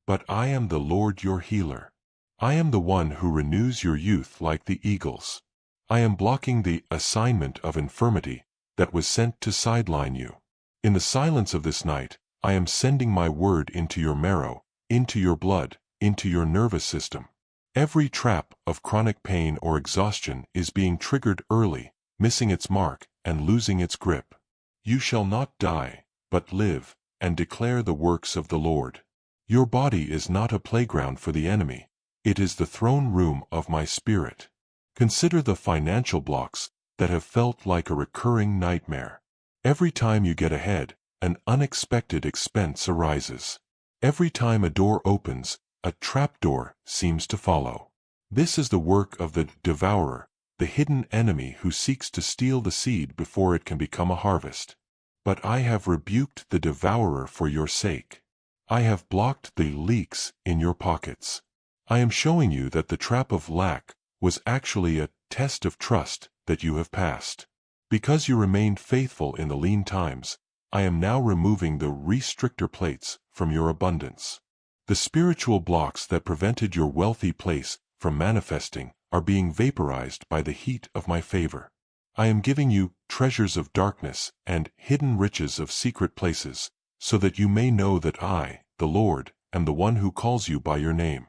But I am the Lord your healer. I am the one who renews your youth like the eagles. I am blocking the assignment of infirmity that was sent to sideline you. In the silence of this night, I am sending my word into your marrow, into your blood, into your nervous system. Every trap of chronic pain or exhaustion is being triggered early, missing its mark and losing its grip. You shall not die, but live, and declare the works of the Lord. Your body is not a playground for the enemy. It is the throne room of my spirit. Consider the financial blocks that have felt like a recurring nightmare. Every time you get ahead, an unexpected expense arises. Every time a door opens, a trapdoor seems to follow. This is the work of the devourer, the hidden enemy who seeks to steal the seed before it can become a harvest. But I have rebuked the devourer for your sake. I have blocked the leaks in your pockets. I am showing you that the trap of lack was actually a test of trust that you have passed. Because you remained faithful in the lean times, I am now removing the restrictor plates from your abundance. The spiritual blocks that prevented your wealthy place from manifesting are being vaporized by the heat of my favor. I am giving you treasures of darkness and hidden riches of secret places, so that you may know that I, the Lord, am the one who calls you by your name.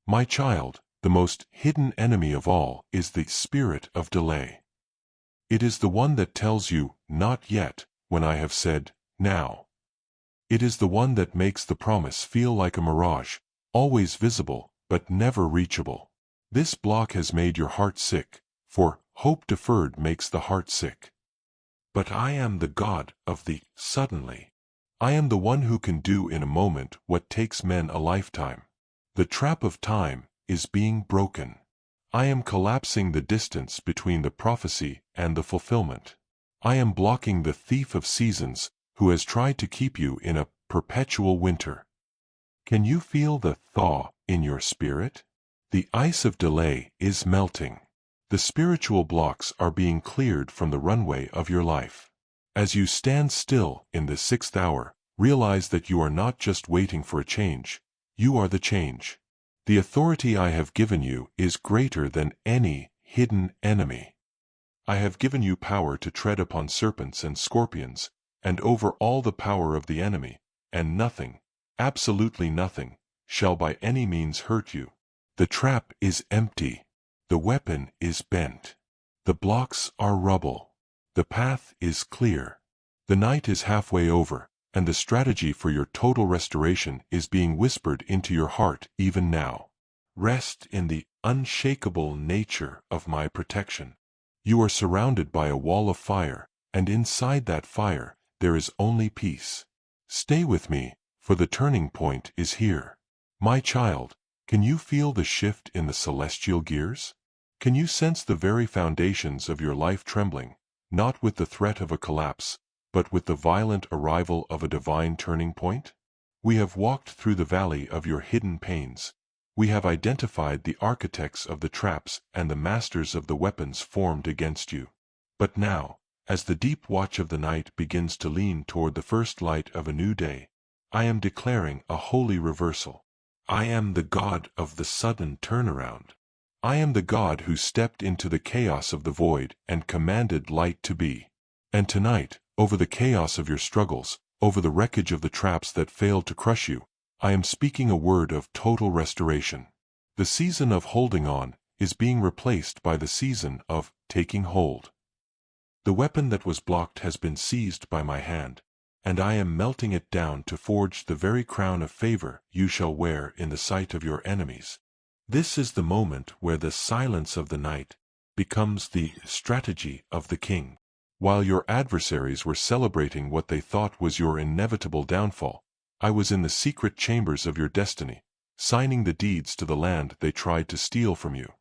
My child, the most hidden enemy of all is the spirit of delay. It is the one that tells you, not yet, when I have said, now. It is the one that makes the promise feel like a mirage, always visible, but never reachable. This block has made your heart sick, for hope deferred makes the heart sick. But I am the God of the suddenly. I am the one who can do in a moment what takes men a lifetime. The trap of time is being broken. I am collapsing the distance between the prophecy and the fulfillment. I am blocking the thief of seasons who has tried to keep you in a perpetual winter. Can you feel the thaw in your spirit? The ice of delay is melting. The spiritual blocks are being cleared from the runway of your life. As you stand still in the 6th hour, realize that you are not just waiting for a change, you are the change. The authority I have given you is greater than any hidden enemy. I have given you power to tread upon serpents and scorpions, and over all the power of the enemy, and nothing, absolutely nothing, shall by any means hurt you. The trap is empty. The weapon is bent. The blocks are rubble. The path is clear. The night is halfway over, and the strategy for your total restoration is being whispered into your heart even now. Rest in the unshakable nature of my protection. You are surrounded by a wall of fire, and inside that fire, there is only peace. Stay with me, for the turning point is here. My child, can you feel the shift in the celestial gears? Can you sense the very foundations of your life trembling, not with the threat of a collapse, but with the violent arrival of a divine turning point? We have walked through the valley of your hidden pains. We have identified the architects of the traps and the masters of the weapons formed against you. But now, as the deep watch of the night begins to lean toward the first light of a new day, I am declaring a holy reversal. I am the God of the sudden turnaround. I am the God who stepped into the chaos of the void and commanded light to be. And tonight, over the chaos of your struggles, over the wreckage of the traps that failed to crush you, I am speaking a word of total restoration. The season of holding on is being replaced by the season of taking hold. The weapon that was blocked has been seized by my hand, and I am melting it down to forge the very crown of favor you shall wear in the sight of your enemies. This is the moment where the silence of the night becomes the strategy of the king. While your adversaries were celebrating what they thought was your inevitable downfall, I was in the secret chambers of your destiny, signing the deeds to the land they tried to steal from you.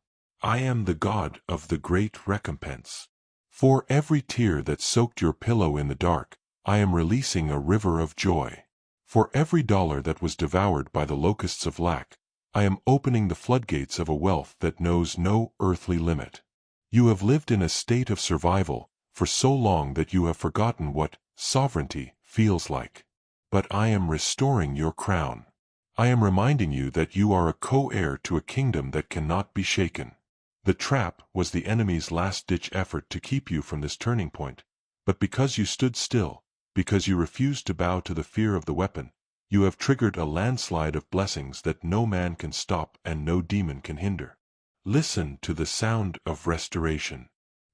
I am the God of the great recompense. For every tear that soaked your pillow in the dark, I am releasing a river of joy. For every dollar that was devoured by the locusts of lack, I am opening the floodgates of a wealth that knows no earthly limit. You have lived in a state of survival for so long that you have forgotten what sovereignty feels like. But I am restoring your crown. I am reminding you that you are a co-heir to a kingdom that cannot be shaken. The trap was the enemy's last-ditch effort to keep you from this turning point, but because you stood still, because you refused to bow to the fear of the weapon, you have triggered a landslide of blessings that no man can stop and no demon can hinder. Listen to the sound of restoration.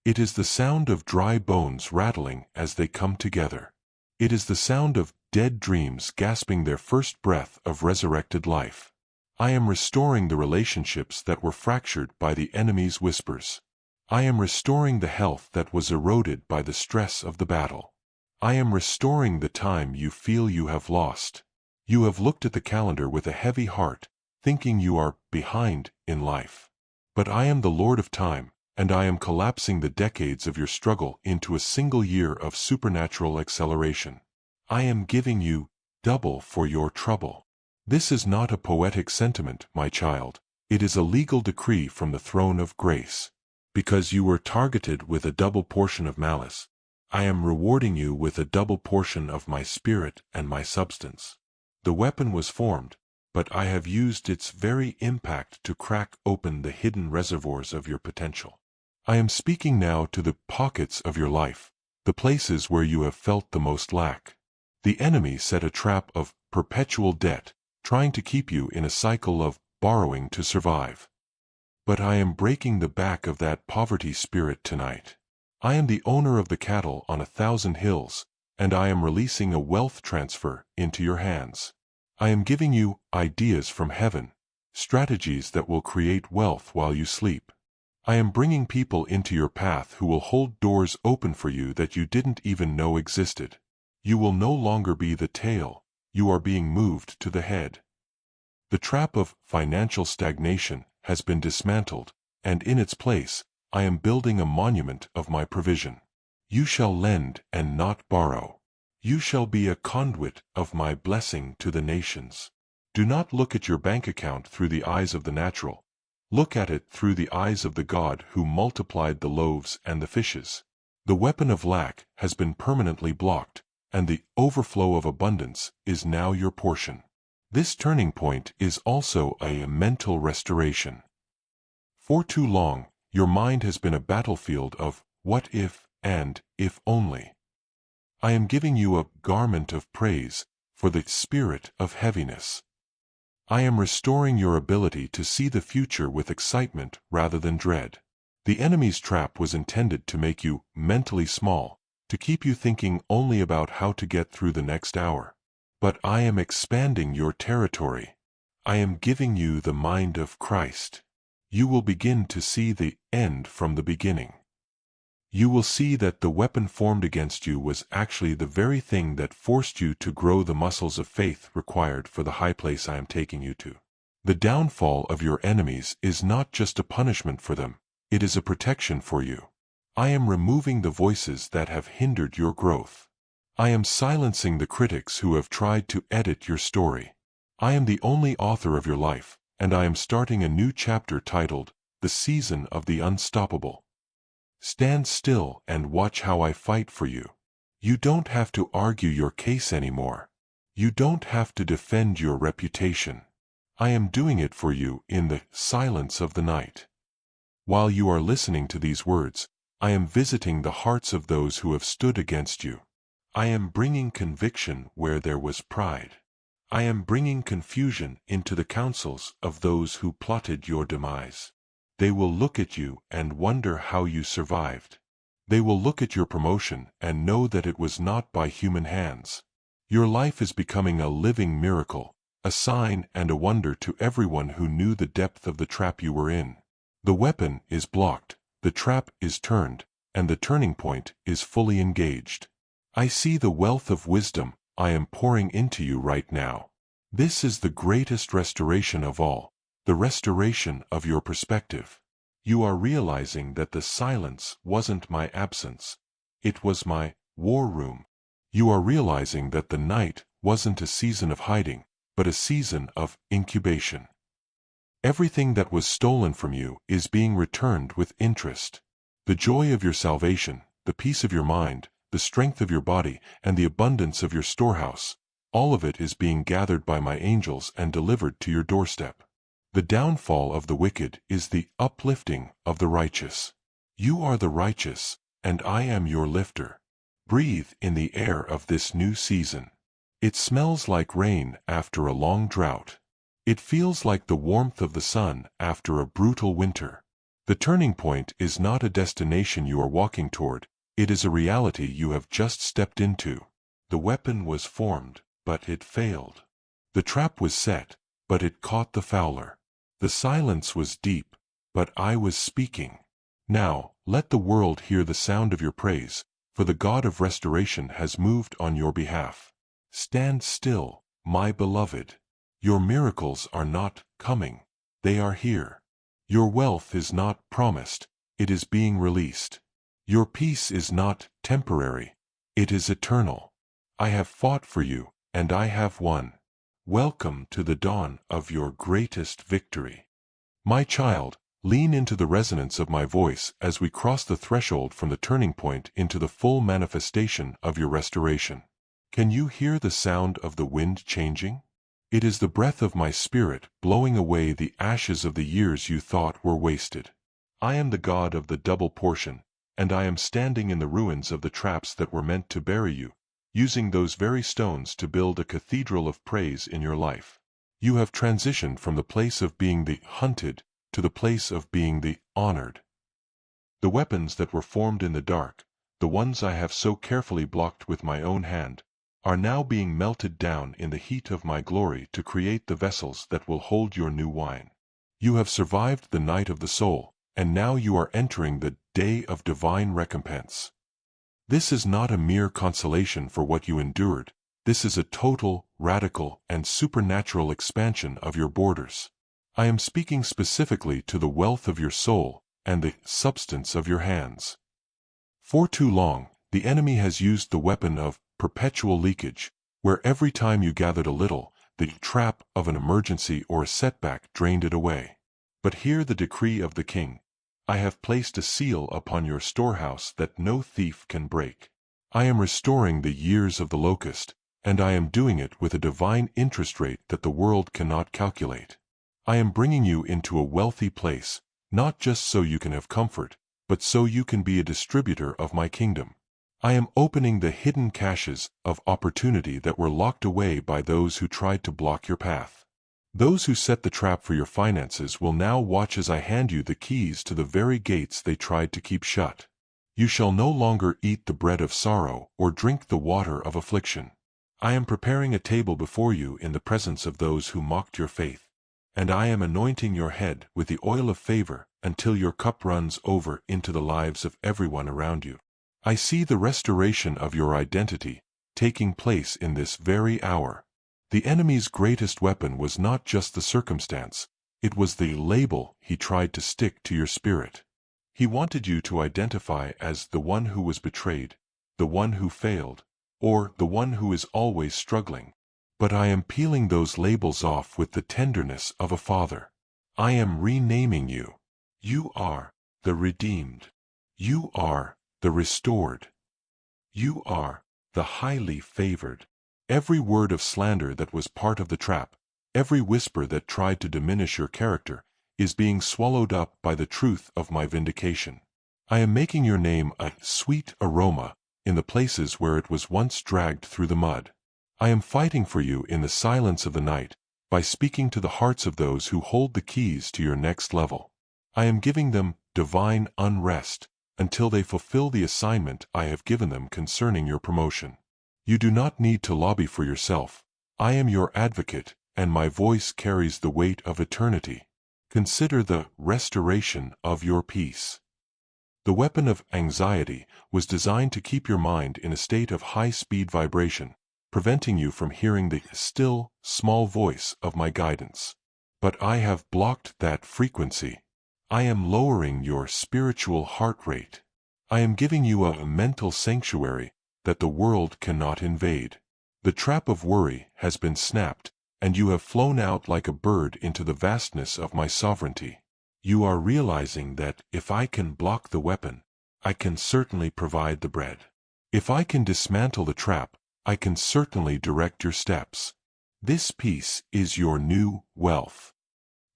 It is the sound of dry bones rattling as they come together. It is the sound of dead dreams gasping their first breath of resurrected life. I am restoring the relationships that were fractured by the enemy's whispers. I am restoring the health that was eroded by the stress of the battle. I am restoring the time you feel you have lost. You have looked at the calendar with a heavy heart, thinking you are behind in life. But I am the Lord of time, and I am collapsing the decades of your struggle into a single year of supernatural acceleration. I am giving you double for your trouble. This is not a poetic sentiment, my child. It is a legal decree from the throne of grace. Because you were targeted with a double portion of malice, I am rewarding you with a double portion of my spirit and my substance. The weapon was formed, but I have used its very impact to crack open the hidden reservoirs of your potential. I am speaking now to the pockets of your life, the places where you have felt the most lack. The enemy set a trap of perpetual debt, trying to keep you in a cycle of borrowing to survive. But I am breaking the back of that poverty spirit tonight. I am the owner of the cattle on 1,000 hills, and I am releasing a wealth transfer into your hands. I am giving you ideas from heaven, strategies that will create wealth while you sleep. I am bringing people into your path who will hold doors open for you that you didn't even know existed. You will no longer be the tail, you are being moved to the head. The trap of financial stagnation has been dismantled, and in its place, I am building a monument of my provision. You shall lend and not borrow. You shall be a conduit of my blessing to the nations. Do not look at your bank account through the eyes of the natural. Look at it through the eyes of the God who multiplied the loaves and the fishes. The weapon of lack has been permanently blocked, and the overflow of abundance is now your portion. This turning point is also a mental restoration. For too long, your mind has been a battlefield of what if and if only. I am giving you a garment of praise for the spirit of heaviness. I am restoring your ability to see the future with excitement rather than dread. The enemy's trap was intended to make you mentally small, to keep you thinking only about how to get through the next hour. But I am expanding your territory. I am giving you the mind of Christ. You will begin to see the end from the beginning. You will see that the weapon formed against you was actually the very thing that forced you to grow the muscles of faith required for the high place I am taking you to. The downfall of your enemies is not just a punishment for them, it is a protection for you. I am removing the voices that have hindered your growth. I am silencing the critics who have tried to edit your story. I am the only author of your life, and I am starting a new chapter titled, The Season of the Unstoppable. Stand still and watch how I fight for you. You don't have to argue your case anymore. You don't have to defend your reputation. I am doing it for you in the silence of the night. While you are listening to these words, I am visiting the hearts of those who have stood against you. I am bringing conviction where there was pride. I am bringing confusion into the councils of those who plotted your demise. They will look at you and wonder how you survived. They will look at your promotion and know that it was not by human hands. Your life is becoming a living miracle, a sign and a wonder to everyone who knew the depth of the trap you were in. The weapon is blocked, the trap is turned, and the turning point is fully engaged. I see the wealth of wisdom I am pouring into you right now. This is the greatest restoration of all. The restoration of your perspective. You are realizing that the silence wasn't my absence. It was my war room. You are realizing that the night wasn't a season of hiding, but a season of incubation. Everything that was stolen from you is being returned with interest. The joy of your salvation, the peace of your mind, the strength of your body, and the abundance of your storehouse, all of it is being gathered by my angels and delivered to your doorstep. The downfall of the wicked is the uplifting of the righteous. You are the righteous, and I am your lifter. Breathe in the air of this new season. It smells like rain after a long drought. It feels like the warmth of the sun after a brutal winter. The turning point is not a destination you are walking toward, it is a reality you have just stepped into. The weapon was formed, but it failed. The trap was set, but it caught the fowler. The silence was deep, but I was speaking. Now, let the world hear the sound of your praise, for the God of restoration has moved on your behalf. Stand still, my beloved. Your miracles are not coming, they are here. Your wealth is not promised, it is being released. Your peace is not temporary, it is eternal. I have fought for you, and I have won. Welcome to the dawn of your greatest victory. My child, lean into the resonance of my voice as we cross the threshold from the turning point into the full manifestation of your restoration. Can you hear the sound of the wind changing? It is the breath of my spirit blowing away the ashes of the years you thought were wasted. I am the God of the double portion, and I am standing in the ruins of the traps that were meant to bury you, using those very stones to build a cathedral of praise in your life. You have transitioned from the place of being the hunted to the place of being the honored. The weapons that were formed in the dark, the ones I have so carefully blocked with my own hand, are now being melted down in the heat of my glory to create the vessels that will hold your new wine. You have survived the night of the soul, and now you are entering the day of divine recompense. This is not a mere consolation for what you endured. This is a total, radical, and supernatural expansion of your borders. I am speaking specifically to the wealth of your soul and the substance of your hands. For too long, the enemy has used the weapon of perpetual leakage, where every time you gathered a little, the trap of an emergency or a setback drained it away. But hear the decree of the King. I have placed a seal upon your storehouse that no thief can break. I am restoring the years of the locust, and I am doing it with a divine interest rate that the world cannot calculate. I am bringing you into a wealthy place, not just so you can have comfort, but so you can be a distributor of my kingdom. I am opening the hidden caches of opportunity that were locked away by those who tried to block your path. Those who set the trap for your finances will now watch as I hand you the keys to the very gates they tried to keep shut. You shall no longer eat the bread of sorrow or drink the water of affliction. I am preparing a table before you in the presence of those who mocked your faith, and I am anointing your head with the oil of favor until your cup runs over into the lives of everyone around you. I see the restoration of your identity taking place in this very hour. The enemy's greatest weapon was not just the circumstance, it was the label he tried to stick to your spirit. He wanted you to identify as the one who was betrayed, the one who failed, or the one who is always struggling. But I am peeling those labels off with the tenderness of a father. I am renaming you. You are the redeemed. You are the restored. You are the highly favored. Every word of slander that was part of the trap, every whisper that tried to diminish your character, is being swallowed up by the truth of my vindication. I am making your name a sweet aroma in the places where it was once dragged through the mud. I am fighting for you in the silence of the night by speaking to the hearts of those who hold the keys to your next level. I am giving them divine unrest until they fulfill the assignment I have given them concerning your promotion. You do not need to lobby for yourself. I am your advocate, and my voice carries the weight of eternity. Consider the restoration of your peace. The weapon of anxiety was designed to keep your mind in a state of high-speed vibration, preventing you from hearing the still, small voice of my guidance. But I have blocked that frequency. I am lowering your spiritual heart rate. I am giving you a mental sanctuary that the world cannot invade. The trap of worry has been snapped, and you have flown out like a bird into the vastness of my sovereignty. You are realizing that if I can block the weapon, I can certainly provide the bread. If I can dismantle the trap, I can certainly direct your steps. This peace is your new wealth.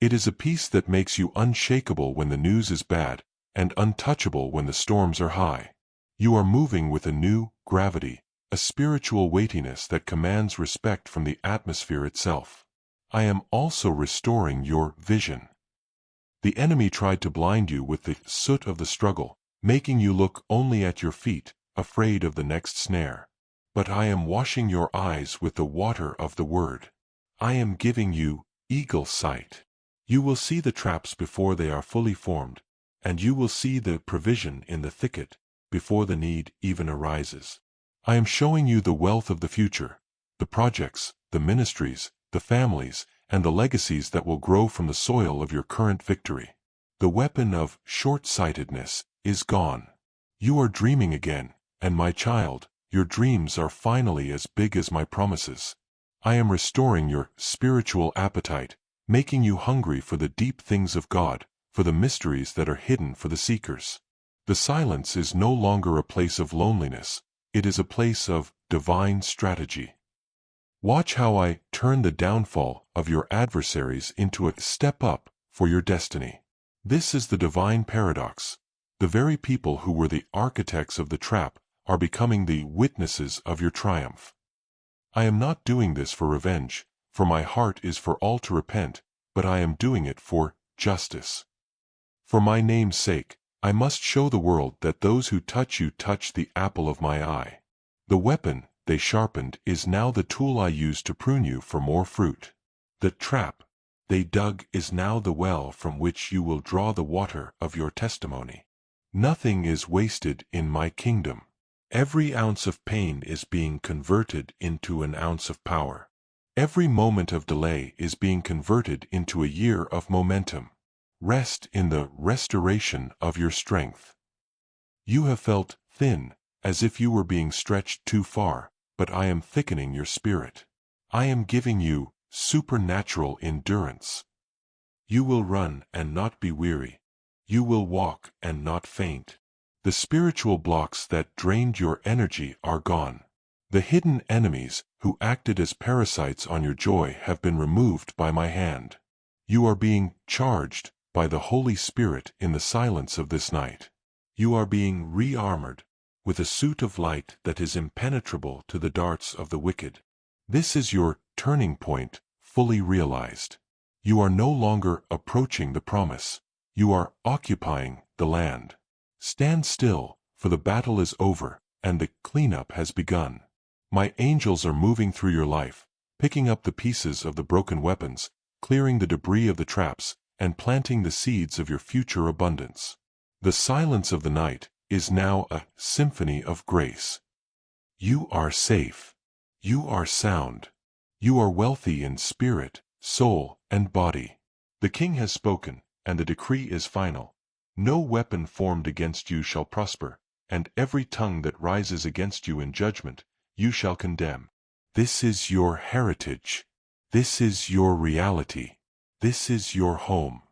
It is a peace that makes you unshakable when the news is bad, and untouchable when the storms are high. You are moving with a new gravity, a spiritual weightiness that commands respect from the atmosphere itself. I am also restoring your vision. The enemy tried to blind you with the soot of the struggle, making you look only at your feet, afraid of the next snare. But I am washing your eyes with the water of the Word. I am giving you eagle sight. You will see the traps before they are fully formed, and you will see the provision in the thicket before the need even arises. I am showing you the wealth of the future, the projects, the ministries, the families, and the legacies that will grow from the soil of your current victory. The weapon of short-sightedness is gone. You are dreaming again, and my child, your dreams are finally as big as my promises. I am restoring your spiritual appetite, making you hungry for the deep things of God, for the mysteries that are hidden for the seekers. The silence is no longer a place of loneliness, it is a place of divine strategy. Watch how I turn the downfall of your adversaries into a step up for your destiny. This is the divine paradox. The very people who were the architects of the trap are becoming the witnesses of your triumph. I am not doing this for revenge, for my heart is for all to repent, but I am doing it for justice. For my name's sake, I must show the world that those who touch you touch the apple of my eye. The weapon they sharpened is now the tool I use to prune you for more fruit. The trap they dug is now the well from which you will draw the water of your testimony. Nothing is wasted in my kingdom. Every ounce of pain is being converted into an ounce of power. Every moment of delay is being converted into a year of momentum. Rest in the restoration of your strength. You have felt thin, as if you were being stretched too far, but I am thickening your spirit. I am giving you supernatural endurance. You will run and not be weary. You will walk and not faint. The spiritual blocks that drained your energy are gone. The hidden enemies who acted as parasites on your joy have been removed by my hand. You are being charged by the Holy Spirit in the silence of this night. You are being re-armored with a suit of light that is impenetrable to the darts of the wicked. This is your turning point, fully realized. You are no longer approaching the promise. You are occupying the land. Stand still, for the battle is over, and the cleanup has begun. My angels are moving through your life, picking up the pieces of the broken weapons, clearing the debris of the traps, and planting the seeds of your future abundance. The silence of the night is now a symphony of grace. You are safe. You are sound. You are wealthy in spirit, soul, and body. The King has spoken, and the decree is final. No weapon formed against you shall prosper, and every tongue that rises against you in judgment, you shall condemn. This is your heritage. This is your reality. This is your home.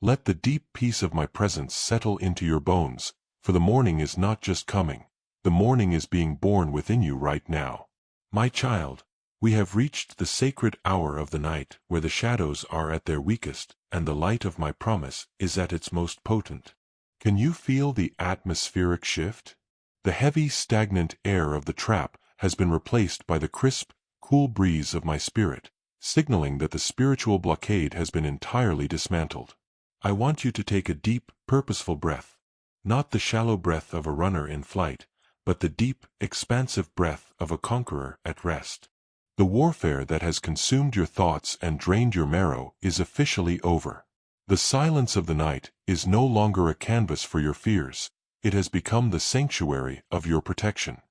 Let the deep peace of my presence settle into your bones, for the morning is not just coming. The morning is being born within you right now. My child, we have reached the sacred hour of the night where the shadows are at their weakest and the light of my promise is at its most potent. Can you feel the atmospheric shift? The heavy, stagnant air of the trap has been replaced by the crisp, cool breeze of my spirit, signaling that the spiritual blockade has been entirely dismantled. I want you to take a deep, purposeful breath, not the shallow breath of a runner in flight, but the deep, expansive breath of a conqueror at rest. The warfare that has consumed your thoughts and drained your marrow is officially over. The silence of the night is no longer a canvas for your fears. It has become the sanctuary of your protection.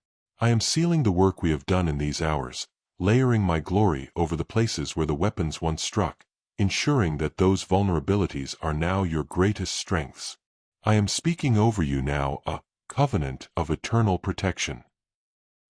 I am sealing the work we have done in these hours, layering my glory over the places where the weapons once struck, ensuring that those vulnerabilities are now your greatest strengths. I am speaking over you now a covenant of eternal protection.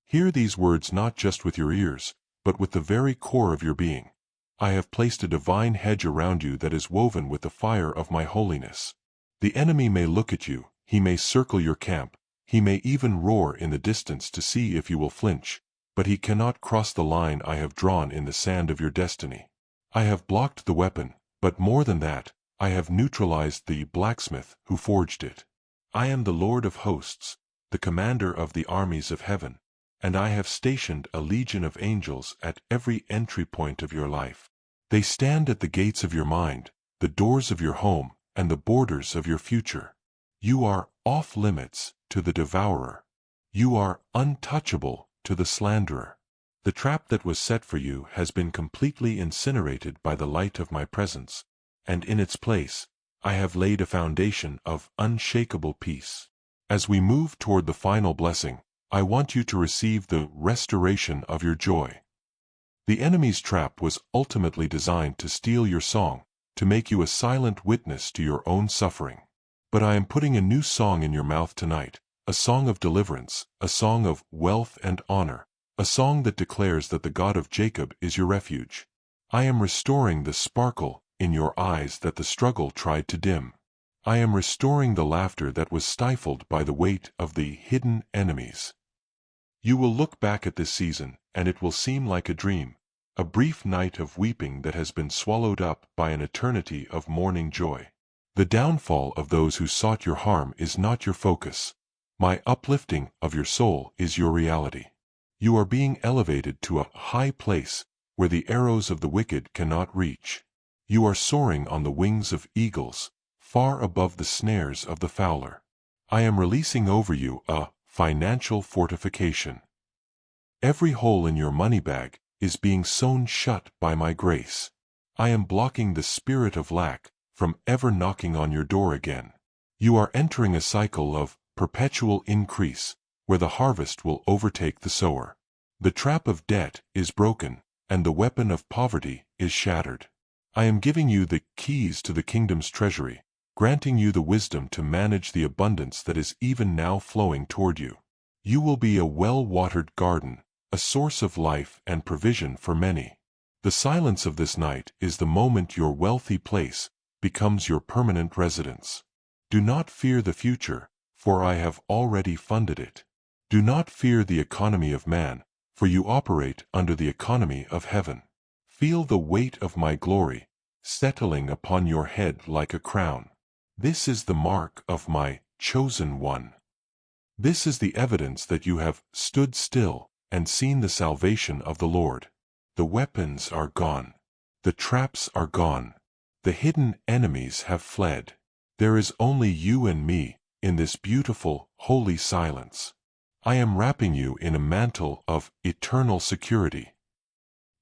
Hear these words not just with your ears, but with the very core of your being. I have placed a divine hedge around you that is woven with the fire of my holiness. The enemy may look at you, he may circle your camp, he may even roar in the distance to see if you will flinch, but he cannot cross the line I have drawn in the sand of your destiny. I have blocked the weapon, but more than that, I have neutralized the blacksmith who forged it. I am the Lord of hosts, the commander of the armies of heaven, and I have stationed a legion of angels at every entry point of your life. They stand at the gates of your mind, the doors of your home, and the borders of your future. You are off limits to the devourer. You are untouchable to the slanderer. The trap that was set for you has been completely incinerated by the light of my presence, and in its place, I have laid a foundation of unshakable peace. As we move toward the final blessing, I want you to receive the restoration of your joy. The enemy's trap was ultimately designed to steal your song, to make you a silent witness to your own suffering. But I am putting a new song in your mouth tonight, a song of deliverance, a song of wealth and honor, a song that declares that the God of Jacob is your refuge. I am restoring the sparkle in your eyes that the struggle tried to dim. I am restoring the laughter that was stifled by the weight of the hidden enemies. You will look back at this season, and it will seem like a dream, a brief night of weeping that has been swallowed up by an eternity of mourning joy. The downfall of those who sought your harm is not your focus. My uplifting of your soul is your reality. You are being elevated to a high place where the arrows of the wicked cannot reach. You are soaring on the wings of eagles, far above the snares of the fowler. I am releasing over you a financial fortification. Every hole in your money bag is being sewn shut by my grace. I am blocking the spirit of lack from ever knocking on your door again. You are entering a cycle of perpetual increase, where the harvest will overtake the sower. The trap of debt is broken, and the weapon of poverty is shattered. I am giving you the keys to the kingdom's treasury, granting you the wisdom to manage the abundance that is even now flowing toward you. You will be a well-watered garden, a source of life and provision for many. The silence of this night is the moment your wealthy place becomes your permanent residence. Do not fear the future, for I have already funded it. Do not fear the economy of man, for you operate under the economy of heaven. Feel the weight of my glory settling upon your head like a crown. This is the mark of my chosen one. This is the evidence that you have stood still and seen the salvation of the Lord. The weapons are gone. The traps are gone. The hidden enemies have fled. There is only you and me in this beautiful, holy silence. I am wrapping you in a mantle of eternal security.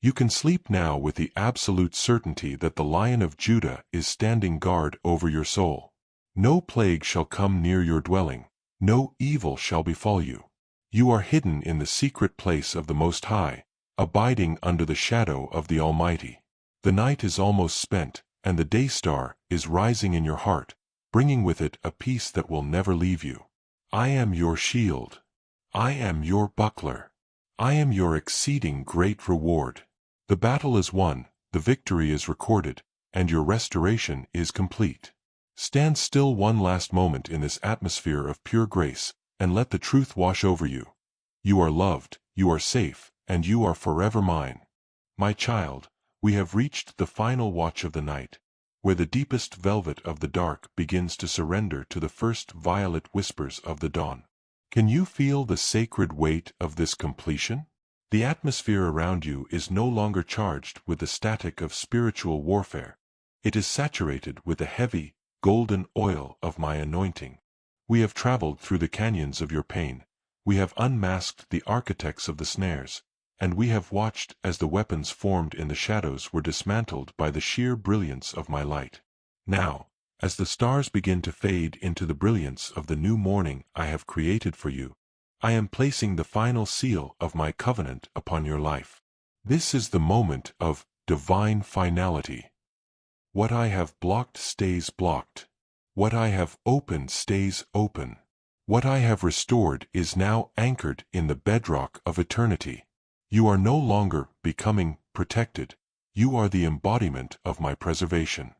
You can sleep now with the absolute certainty that the Lion of Judah is standing guard over your soul. No plague shall come near your dwelling. No evil shall befall you. You are hidden in the secret place of the Most High, abiding under the shadow of the Almighty. The night is almost spent, and the day star is rising in your heart, bringing with it a peace that will never leave you. I am your shield. I am your buckler. I am your exceeding great reward. The battle is won, the victory is recorded, and your restoration is complete. Stand still one last moment in this atmosphere of pure grace, and let the truth wash over you. You are loved, you are safe, and you are forever mine. My child, we have reached the final watch of the night, where the deepest velvet of the dark begins to surrender to the first violet whispers of the dawn. Can you feel the sacred weight of this completion? The atmosphere around you is no longer charged with the static of spiritual warfare. It is saturated with the heavy, golden oil of my anointing. We have traveled through the canyons of your pain. We have unmasked the architects of the snares, and we have watched as the weapons formed in the shadows were dismantled by the sheer brilliance of my light. Now, as the stars begin to fade into the brilliance of the new morning I have created for you, I am placing the final seal of my covenant upon your life. This is the moment of divine finality. What I have blocked stays blocked. What I have opened stays open. What I have restored is now anchored in the bedrock of eternity. You are no longer becoming protected. You are the embodiment of my preservation.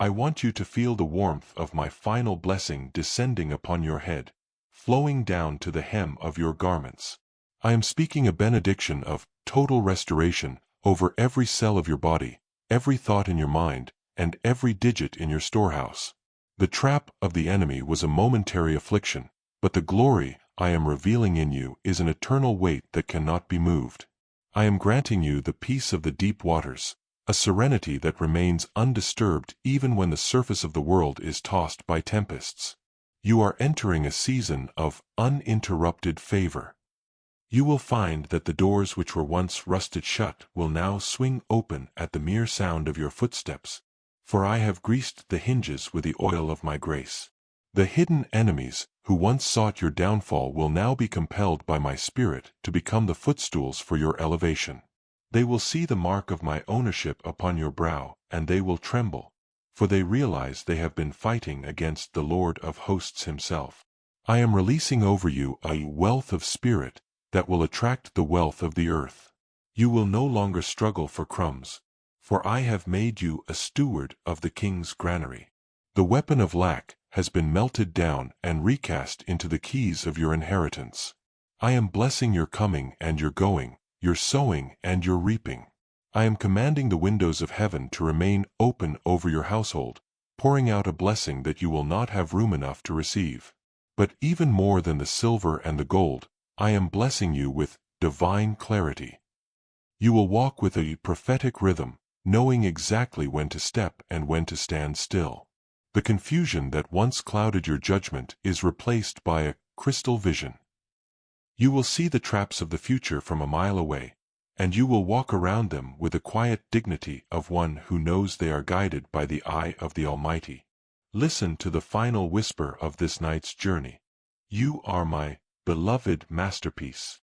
I want you to feel the warmth of my final blessing descending upon your head, flowing down to the hem of your garments. I am speaking a benediction of total restoration over every cell of your body, every thought in your mind, and every digit in your storehouse. The trap of the enemy was a momentary affliction, but the glory I am revealing in you is an eternal weight that cannot be moved. I am granting you the peace of the deep waters, a serenity that remains undisturbed even when the surface of the world is tossed by tempests. You are entering a season of uninterrupted favor. You will find that the doors which were once rusted shut will now swing open at the mere sound of your footsteps, for I have greased the hinges with the oil of my grace. The hidden enemies who once sought your downfall will now be compelled by my Spirit to become the footstools for your elevation. They will see the mark of my ownership upon your brow, and they will tremble, for they realize they have been fighting against the Lord of hosts himself. I am releasing over you a wealth of spirit that will attract the wealth of the earth. You will no longer struggle for crumbs, for I have made you a steward of the king's granary. The weapon of lack has been melted down and recast into the keys of your inheritance. I am blessing your coming and your going, your sowing and your reaping. I am commanding the windows of heaven to remain open over your household, pouring out a blessing that you will not have room enough to receive. But even more than the silver and the gold, I am blessing you with divine clarity. You will walk with a prophetic rhythm, knowing exactly when to step and when to stand still. The confusion that once clouded your judgment is replaced by a crystal vision. You will see the traps of the future from a mile away, and you will walk around them with the quiet dignity of one who knows they are guided by the eye of the Almighty. Listen to the final whisper of this night's journey. You are my beloved masterpiece.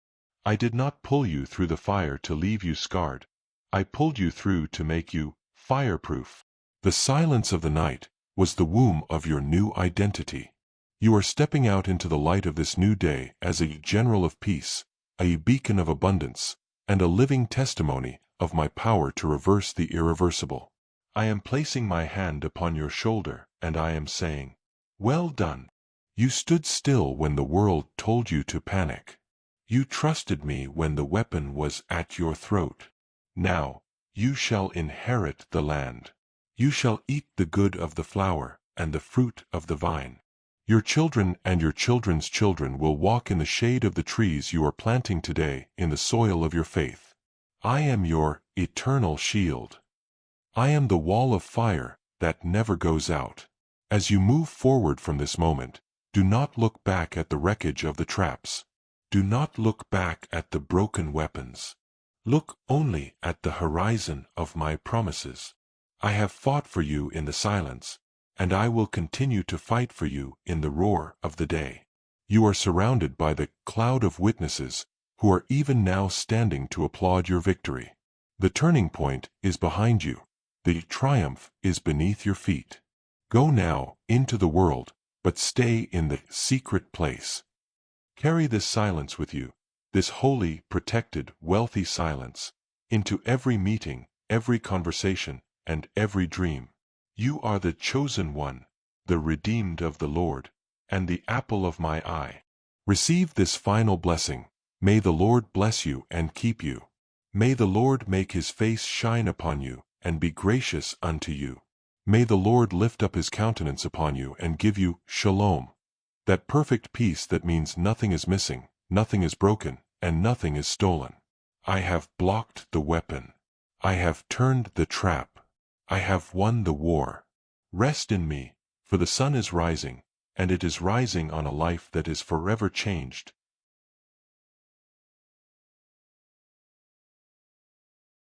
I did not pull you through the fire to leave you scarred. I pulled you through to make you fireproof. The silence of the night was the womb of your new identity. You are stepping out into the light of this new day as a general of peace, a beacon of abundance, and a living testimony of my power to reverse the irreversible. I am placing my hand upon your shoulder, and I am saying, well done. You stood still when the world told you to panic. You trusted me when the weapon was at your throat. Now, you shall inherit the land. You shall eat the good of the flower and the fruit of the vine. Your children and your children's children will walk in the shade of the trees you are planting today in the soil of your faith. I am your eternal shield. I am the wall of fire that never goes out. As you move forward from this moment, do not look back at the wreckage of the traps. Do not look back at the broken weapons. Look only at the horizon of my promises. I have fought for you in the silence, and I will continue to fight for you in the roar of the day. You are surrounded by the cloud of witnesses who are even now standing to applaud your victory. The turning point is behind you. The triumph is beneath your feet. Go now into the world, but stay in the secret place. Carry this silence with you, this holy, protected, wealthy silence, into every meeting, every conversation, and every dream. You are the chosen one, the redeemed of the Lord, and the apple of my eye. Receive this final blessing. May the Lord bless you and keep you. May the Lord make his face shine upon you and be gracious unto you. May the Lord lift up his countenance upon you and give you shalom, that perfect peace that means nothing is missing, nothing is broken, and nothing is stolen. I have blocked the weapon. I have turned the trap. I have won the war. Rest in me, for the sun is rising, and it is rising on a life that is forever changed,